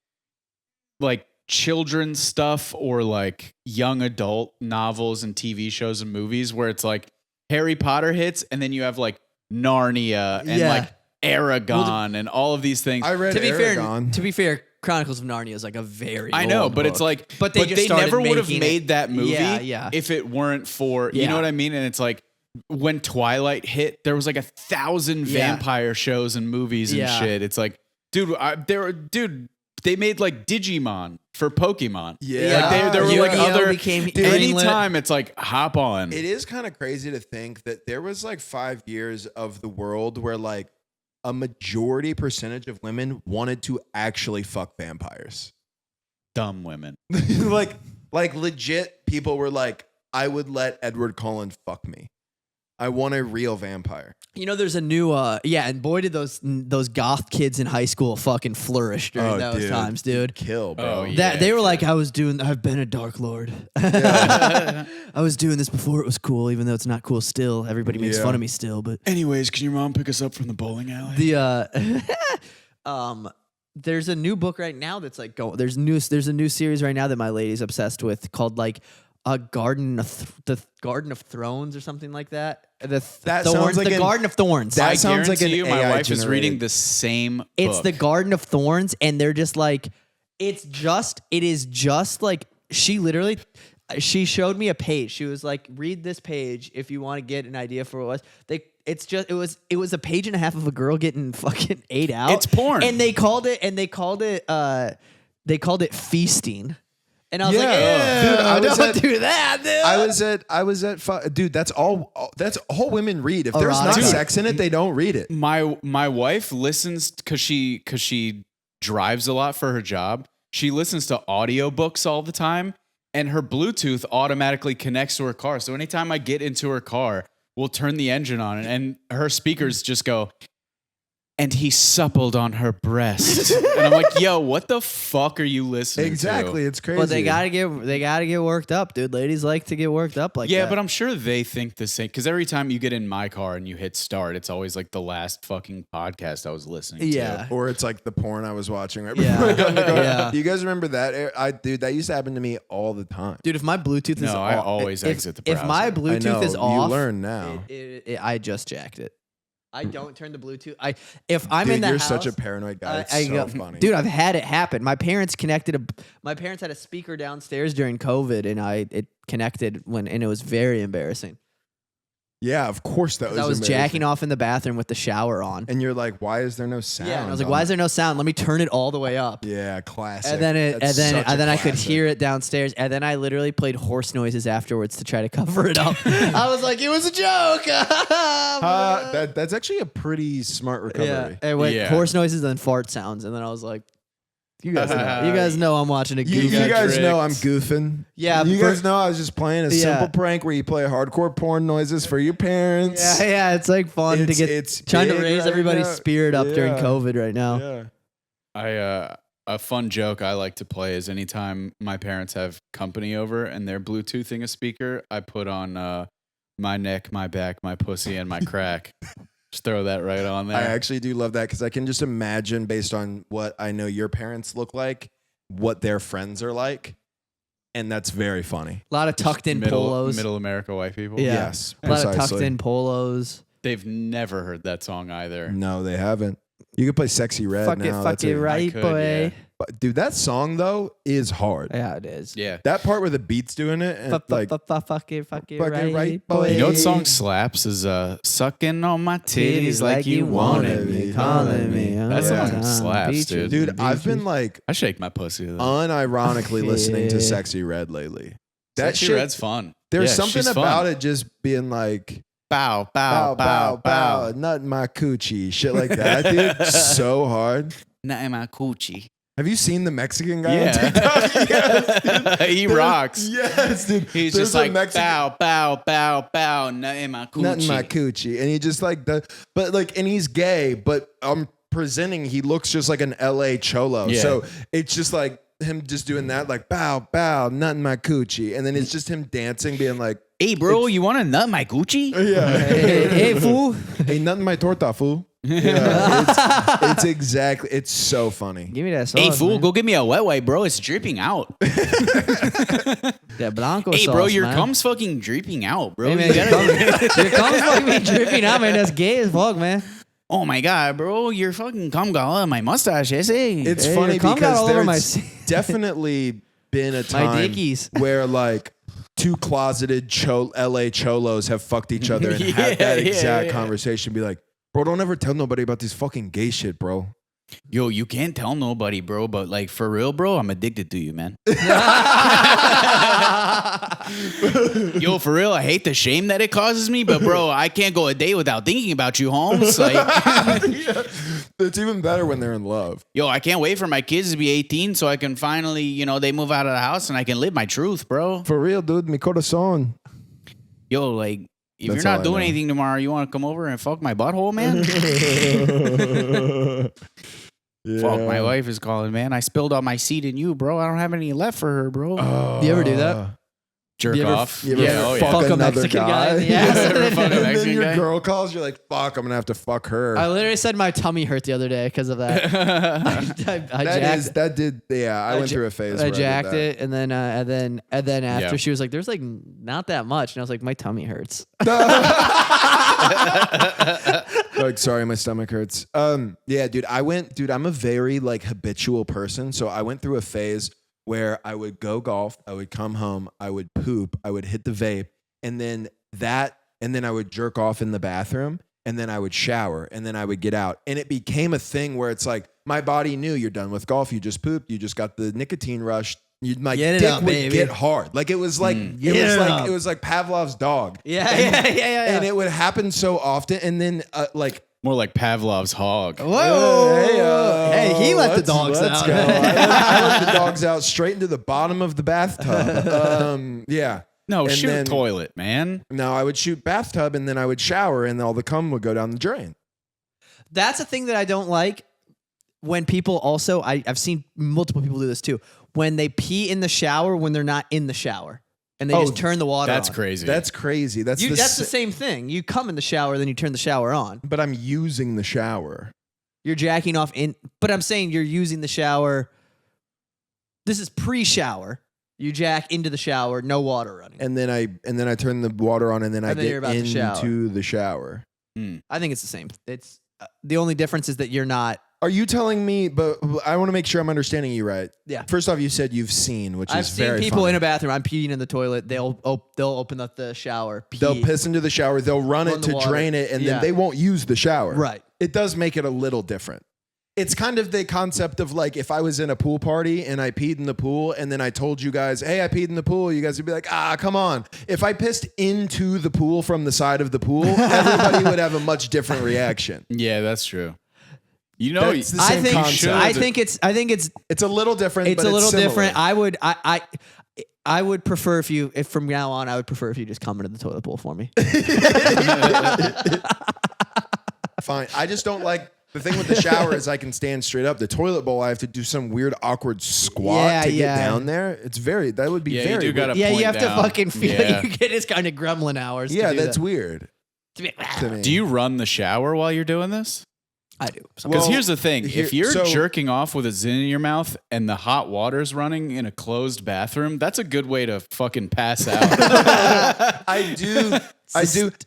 children's stuff or like young adult novels and TV shows and movies where it's like Harry Potter hits, and then you have like Narnia and Yeah. like Aragon and all of these things. I read To be Aragon. fair, Chronicles of Narnia is like a very I know, old but book. it's like, But they just started never would have making made that movie Yeah. if it weren't for, you Yeah. know what I mean? And it's like when Twilight hit, there was like 1,000 Yeah. vampire shows and movies and Yeah. shit. It's like, dude, they made like Digimon for Pokemon. Yeah. Like there were like Yu-Gi-Oh other, became anytime it's like hop on. It is kind of crazy to think that there was like 5 years of the world where like a majority percentage of women wanted to actually fuck vampires. Dumb women. like legit people were like, I would let Edward Cullen fuck me. I want a real vampire. You know, there's a new and boy did those goth kids in high school fucking flourish during those times, dude. Kill, bro. Oh, yeah. That they were like, I've been a Dark Lord. I was doing this before it was cool, even though it's not cool still. Everybody makes Yeah. fun of me still, but Anyways, can your mom pick us up from the bowling alley? there's a new book right now that's like there's a new series right now that my lady's obsessed with called like the Garden of Thrones or something like that. That sounds like the Garden of Thorns. That I sounds like guarantee an you, my AI wife is reading generated. the same It's book. the Garden of Thorns, and they're just like, it is just like she showed me a page. She was like, read this page if you want to get an idea for what it was. It was a page and a half of a girl getting fucking ate out. It's porn. and they called it feasting. And I was like, Yeah. dude, I was don't at- do that, dude. I was at dude, that's all women read. If there's not Erotic. sex in it, they don't read it. My wife listens because she drives a lot for her job. She listens to audiobooks all the time, and her Bluetooth automatically connects to her car. So anytime I get into her car, we'll turn the engine on, and her speakers just go, and he suppled on her breast. And I'm like, yo, what the fuck are you listening Exactly. to? It's crazy. But they gotta get worked up, dude. Ladies like to get worked up like Yeah, that. but I'm sure they think the same. Because every time you get in my car and you hit start, it's always like the last fucking podcast I was listening to. Yeah. Or it's like the porn I was watching right Yeah. before I got in the car. Yeah. Do you guys remember that? Dude, that used to happen to me all the time. Dude, if my Bluetooth is No, off, I always exit the If my browser. I Bluetooth know, is off, you learn now. I just jacked it. I don't turn the Bluetooth. If I'm Dude, in the you're house, such a paranoid guy. It's I so go- funny. Dude, I've had it happen. My parents had a speaker downstairs during COVID, and it connected and it was very embarrassing. Yeah, of course that was I was embarrassing. jacking off in the bathroom with the shower on. And you're like, why is there no sound? Yeah, and I was like, why is there no sound? Let me turn it all the way up. Yeah, classic. And then That's such a I could classic. hear it downstairs, and then I literally played horse noises afterwards to try to cover it up. I was like, it was a joke. That's actually a pretty smart recovery. Yeah, and went Yeah. horse noises and fart sounds, and then I was like, you guys know I'm watching a You, goof. you got guys know I'm tricked. goofing. Yeah, You but- guys know I was just playing a Yeah. simple prank where you play hardcore porn noises for your parents. Yeah, it's like fun to get It's trying to big raise right everybody's now. spirit up during Yeah. COVID right now. Yeah. A fun joke I like to play is anytime my parents have company over and they're Bluetoothing a speaker, I put on my neck, my back, my pussy, and my crack. Just throw that right on there. I actually do love that because I can just imagine, based on what I know your parents look like, what their friends are like. And that's very funny. A lot of tucked in polos. Middle America white people. Yeah. Yes. A lot of tucked precisely. in polos. They've never heard that song either. No, they haven't. You could play Sexy Red Fuck now. it, That's a- right, could, boy. yeah. But, dude, that song, though, is hard. Yeah, it is. Yeah. That part where the beat's doing it, and like, Fuck it, fuck it right, right, boy. boy. You know what song slaps is sucking on my titties like you wanted me. calling me. That song slaps, dude. dude, I've been like I shake my pussy. to that. unironically listening to Yeah. Sexy Red lately. That Sexy shit, Red's fun. there's Yeah, something she's about fun. it just being like, Bow, bow, bow, bow, bow, nut in my coochie, shit like that, dude. So hard. Not in my coochie. Have you seen the Mexican guy on Yeah. TikTok? Yes, He dude. rocks. Yes, dude. He's There's just a like Mexican- bow, bow, bow, bow, nut in my coochie. Not in my coochie. And he just like and he's gay, but I'm presenting he looks just like an LA cholo. Yeah. So it's just like him just doing that, like bow, bow, nut in my coochie. And then it's just him dancing, being like, Hey, bro, you want to nut my Gucci? yeah, Hey, fool. hey, nut in my torta, fool. Yeah, it's exactly, it's so funny. Give me that sauce. Hey, fool, man. go get me a wet wipe, bro. It's dripping out. That Blanco Hey, sauce, bro, your man. cum's fucking dripping out, bro. Hey, man, You your gotta- cum's fucking dripping out, man. That's gay as fuck, man. Oh my god, bro, your fucking cum got all in my mustache. Ese. It's Hey, funny your cum got because all over my there's seat. definitely been a My time dickies. where like two closeted LA cholos have fucked each other and had that Yeah, exact yeah. conversation. Be like, bro, don't ever tell nobody about this fucking gay shit, bro. Yo, you can't tell nobody, bro, but like for real, bro, I'm addicted to you, man. Yo, for real, I hate the shame that it causes me, but bro, I can't go a day without thinking about you, Holmes. Like, Yeah. It's even better when they're in love. yo, I can't wait for my kids to be 18 so I can finally, they move out of the house and I can live my truth, bro. For real, dude. Mi corazón. Yo, like, if That's you're all not I doing know. anything tomorrow, you want to come over and fuck my butthole, man? Fuck, my wife is calling, man. I spilled all my seed in you, bro. I don't have any left for her, bro. You ever do that? Jerk you ever- off. You ever Yeah, oh, fuck yeah. Fuck a another Mexican guy in the guy? ass. Ever fuck a And then Mexican your guy? girl calls, you're like, fuck, I'm gonna have to fuck her. I literally said my tummy hurt the other day because of that. I jacked, I went through a phase I where jacked I did it, and then after Yeah. she was like, "There's like not that much," and I was like, "My tummy hurts." that. Like, sorry, my stomach hurts. Yeah, dude, I'm a very like habitual person. So I went through a phase where I would go golf, I would come home, I would poop, I would hit the vape, and then I would jerk off in the bathroom, and then I would shower, and then I would get out. And it became a thing where it's like my body knew you're done with golf, you just pooped, you just got the nicotine rush. My Get it dick up, would baby. get hard. Like it was like Get it up. it was like Pavlov's dog. Yeah. And it would happen so often, and then like More like Pavlov's hog. Whoa! Hey, he let the let's- dogs let's out. go. I let the dogs out straight into the bottom of the bathtub. Yeah. No, And shoot then- toilet, man. No, I would shoot bathtub, and then I would shower, and all the cum would go down the drain. That's a thing that I don't like. When people also, I've seen multiple people do this too. When they pee in the shower when they're not in the shower, and they just turn the water That's on. crazy. That's crazy. That's That's the same thing. You come in the shower, then you turn the shower on. But I'm using the shower. You're jacking off in, but I'm saying you're using the shower. This is pre-shower. You jack into the shower, no water running. And then I turn the water on, and then I And then you're get about to shower. into the shower. I think it's the same. It's the only difference is that you're not. Are you telling me? But I want to make sure I'm understanding you right. Yeah. First off, you said you've seen, which I've is seen very people funny. in a bathroom. I'm peeing in the toilet. They'll open up the shower. Pee. They'll piss into the shower. They'll run Run it the to water. drain it, and Yeah. then they won't use the shower. Right. It does make it a little different. It's kind of the concept of like if I was in a pool party and I peed in the pool, and then I told you guys, "Hey, I peed in the pool." You guys would be like, "Ah, come on." If I pissed into the pool from the side of the pool, everybody would have a much different reaction. Yeah, that's true. You know, That's the I same think. concept. I think it's. It's a little different. It's but a little similar. different. I would prefer if from now on I would prefer if you just come into the toilet bowl for me. Fine. I just don't like the thing with the shower is I can stand straight up. The toilet bowl, I have to do some weird awkward squat to get down there. That would be Yeah, very you do weird. gotta Yeah, you point have down. to fucking feel Yeah. you get his kind of gremlin hours. to Yeah, do that's that. weird to me. Do you run the shower while you're doing this? I do. Because Well, here's the thing: if you're so- jerking off with a zin in your mouth and the hot water's running in a closed bathroom, that's a good way to fucking pass out. I do.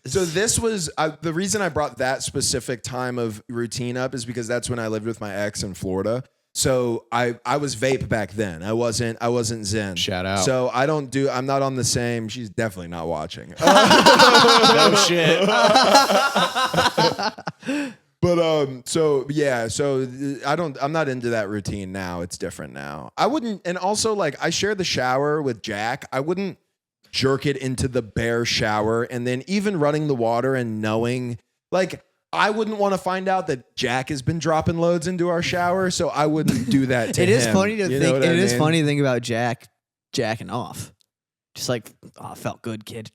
So this was the reason I brought that specific time of routine up is because that's when I lived with my ex in Florida. So I was vape back then. I wasn't Zen. Shout out. So I'm not on the same. She's definitely not watching. No shit. But I'm not into that routine now. It's different now. I wouldn't, and also like I share the shower with Jack. I wouldn't jerk it into the bare shower, and then even running the water and knowing, like I wouldn't want to find out that Jack has been dropping loads into our shower, so I wouldn't do that to It him. is funny to You know think. what I It is mean? funny to think about Jack jacking off. Just like, oh, it felt good, kid.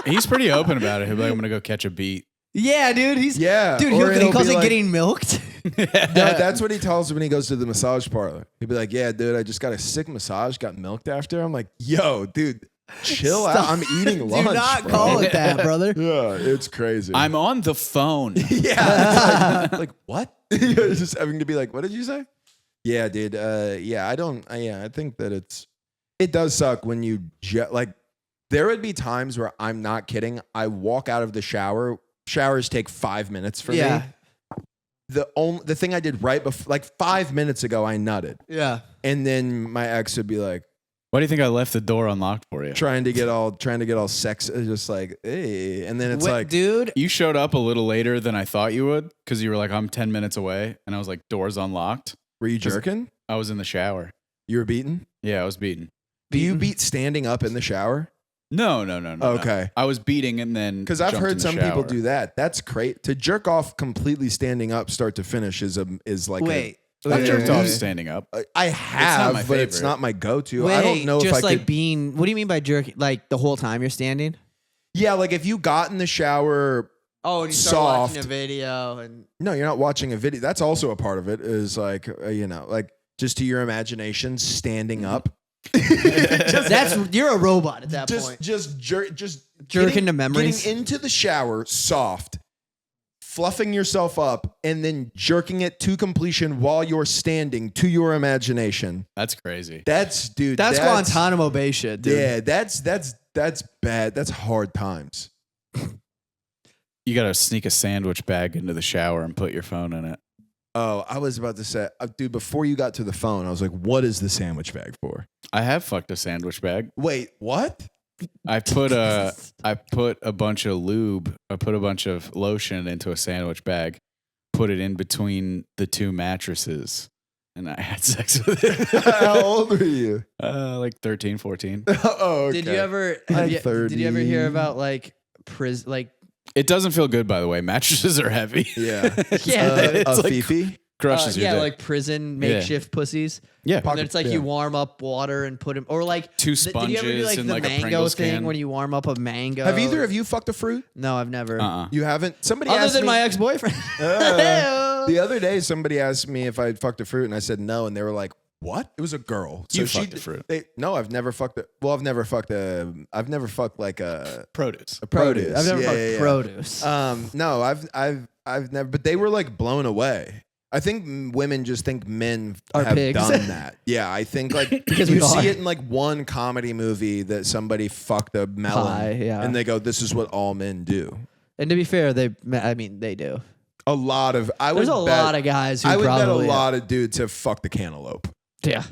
He's pretty open about it. He'll be like, I'm gonna go catch a beat. Yeah, dude. Yeah. Dude, or he he'll calls be it like- getting milked. No, that's what he tells when he goes to the massage parlor. He'd be like, yeah, dude, I just got a sick massage, got milked after. I'm like, yo, dude, chill out. I'm eating lunch. Do not bro. call it that, brother. Yeah, it's crazy. I'm on the phone. yeah. It's like what? You're just having to be like, what did you say? Yeah, dude. Yeah, I don't. I think that it does suck when you like. There would be times where I'm not kidding. I walk out of the shower. Showers take 5 minutes for Yeah. me. The thing I did right before, like 5 minutes ago, I nutted, Yeah. and then my ex would be like Why do you think I left the door unlocked for you? trying to get all sex, just like hey, and then it's Wait, like, dude. You showed up a little later than I thought you would because you were like, I'm 10 minutes away. And I was like, doors unlocked. were you jerking? I was in the shower. You were beaten? Yeah, I was beating. Do you beat standing up in the shower? No. Okay. I was beating and then Because I've jumped in heard the some people shower. do that. That's great. To jerk off completely standing up, start to finish, is like Wait. I've jerked off Yeah. standing up. I have, my but it's favorite. not my go-to. Wait, I don't know if just I like could. being. What do you mean by jerking? Like the whole time you're standing? Yeah, like if you got in the shower. Oh, and you start watching watching a a video and. No, you're not watching a video. That's also a part of it. Is like like just to your imagination, standing up. You're a robot at that point. Just jerk, Jerking to memories. Getting into the shower, soft, fluffing yourself up, and then jerking it to completion while you're standing to your imagination. That's crazy. That's Guantanamo Bay shit, dude. Yeah, that's bad. That's hard times. You got to sneak a sandwich bag into the shower and put your phone in it. Oh, I was about to say, dude, before you got to the phone, I was like, what is the sandwich bag for? I have fucked a sandwich bag. Wait, what? I put a bunch of lube. I put a bunch of lotion into a sandwich bag, put it in between the two mattresses, and I had sex with it. How old were you? Like 13, 14. Oh, okay. Did you ever? I'm Did you ever hear 30. about like like? It doesn't feel good, by the way. Mattresses are heavy. Yeah. Yeah, it's a like Fifi? crushes your yeah, dick. like prison makeshift pussies. yeah. And then it's like Yeah. you warm up water and put them, or like Two Did you ever do sponges like and the like a mango Pringles thing can. when you warm up a mango? Have either of you fucked a fruit? No, I've never. You haven't? Somebody Other asked than me, my ex-boyfriend. The other day, somebody asked me if I'd fucked a fruit, and I said no, and they were like, "What?" It was a girl. You fucked a fruit. No, I've never fucked. I've never fucked like a Produce. produce. I've never Yeah, fucked yeah, yeah. produce. No, I've never. But they were like blown away. I think women just think men Are have pigs. done that. Yeah, I think like Because you we see are. it in like one comedy movie that somebody fucked a melon, Pie, yeah. and they go, "This is what all men do." And to be fair, they do. A lot of There's a lot of guys who I would bet a probably lot of dudes have fucked the cantaloupe. Yeah.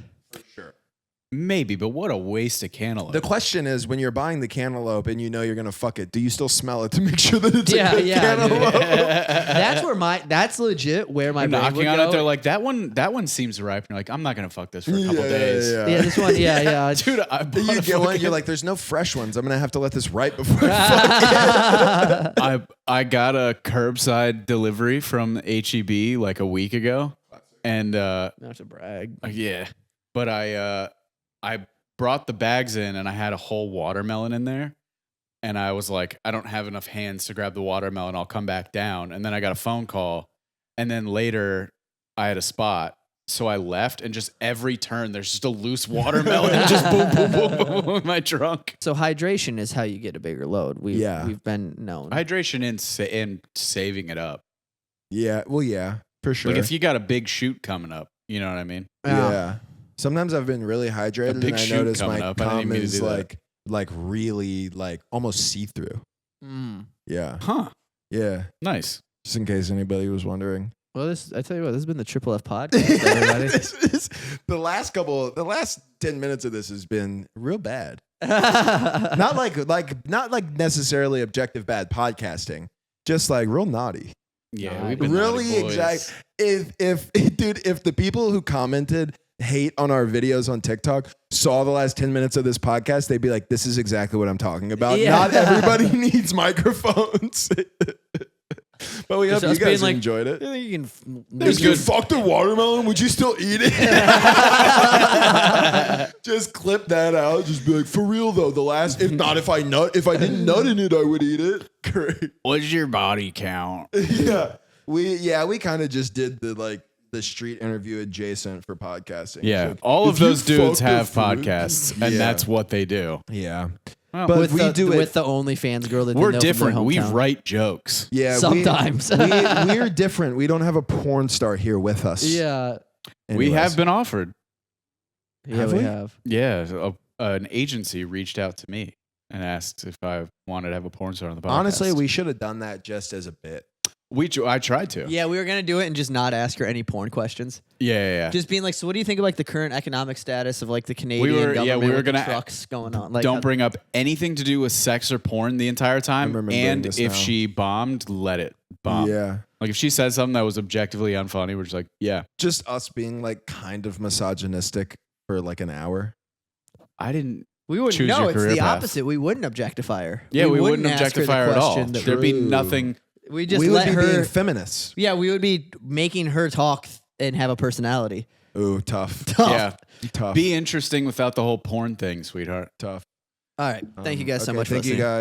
Maybe, but what a waste of cantaloupe. The question is, when you're buying the cantaloupe and you know you're gonna fuck it, do you still smell it to make sure that it's Yeah, a good yeah, dude. cantaloupe? That's legit where my They're brain knocking would on go. it. They're like, that one seems ripe. And you're like, I'm not gonna fuck this for a couple Yeah, days. yeah. Yeah, this one. Yeah. Dude, I bought You a get one, fucking- you're like, there's no fresh ones. I'm gonna have to let this ripe before I fuck it. I got a curbside delivery from HEB like a week ago, and Not to brag. yeah, but I brought the bags in and I had a whole watermelon in there, and I was like, I don't have enough hands to grab the watermelon. I'll come back down, and then I got a phone call, and then later I had a spot. So I left, and just every turn, there's just a loose watermelon, just boom, boom, boom, boom, boom in my trunk. So hydration is how you get a bigger load. We've been known. Hydration and saving it up. Yeah, well, yeah, for sure. Like if you got a big shoot coming up, you know what I mean? yeah. Sometimes I've been really hydrated, big and I shoot notice coming my up. I didn't cum mean to is do that. like really like almost see through. Mm. Yeah, Huh. yeah. Nice. Just in case anybody was wondering. Well, I tell you what, this has been the Triple F podcast, everybody. the last 10 minutes of this has been real bad. Not like necessarily objective bad podcasting, just like real naughty. Yeah, Nice. we've been Really naughty boys. exact. If the people who commented hate on our videos on TikTok saw the last 10 minutes of this podcast, they'd be like, this is exactly what I'm talking about. Yeah. Not everybody needs microphones. But we hope Just you us being guys like, enjoyed it. "Yeah, you can There's If you good- fucked a watermelon, would you still eat it? Just clip that out. Just be like, for real though. If I didn't nut in it, I would eat it. Great. What's your body count? Yeah. We kind of just did the street interview adjacent for podcasting. Yeah, So all if of you those dudes fucked a have fruit- podcasts, and Yeah. that's what they do. Yeah. Well, But with we the, do it. with the OnlyFans girl that they we're know from their different. We hometown. write jokes. Yeah. Sometimes. we're different. We don't have a porn star here with us. Yeah. We Anyways. have been offered. Yeah, Have we we? have. Yeah, an agency reached out to me and asked if I wanted to have a porn star on the podcast. Honestly, we should have done that just as a bit. I tried to. Yeah, we were gonna do it and just not ask her any porn questions. Yeah. Just being like, so what do you think of like the current economic status of like the Canadian were government gonna with the trucks going on? Like, Don't bring up anything to do with sex or porn the entire time. remembering And this if now. she bombed, let it bomb. Yeah. Like if she said something that was objectively unfunny, we're just like, yeah, Just us being like kind of misogynistic for like an hour. I didn't. we wouldn't. choose No, your it's career the path. opposite. We wouldn't objectify her. Yeah, we wouldn't ask her the objectify her at all. question that- There'd be True. nothing. We just we would let be her. being feminists. Yeah, we would be making her talk and have a personality. Ooh, tough. Yeah, Tough. be interesting without the whole porn thing, sweetheart. Tough. All right. Thank you guys so Okay, much for thank you listening. guys.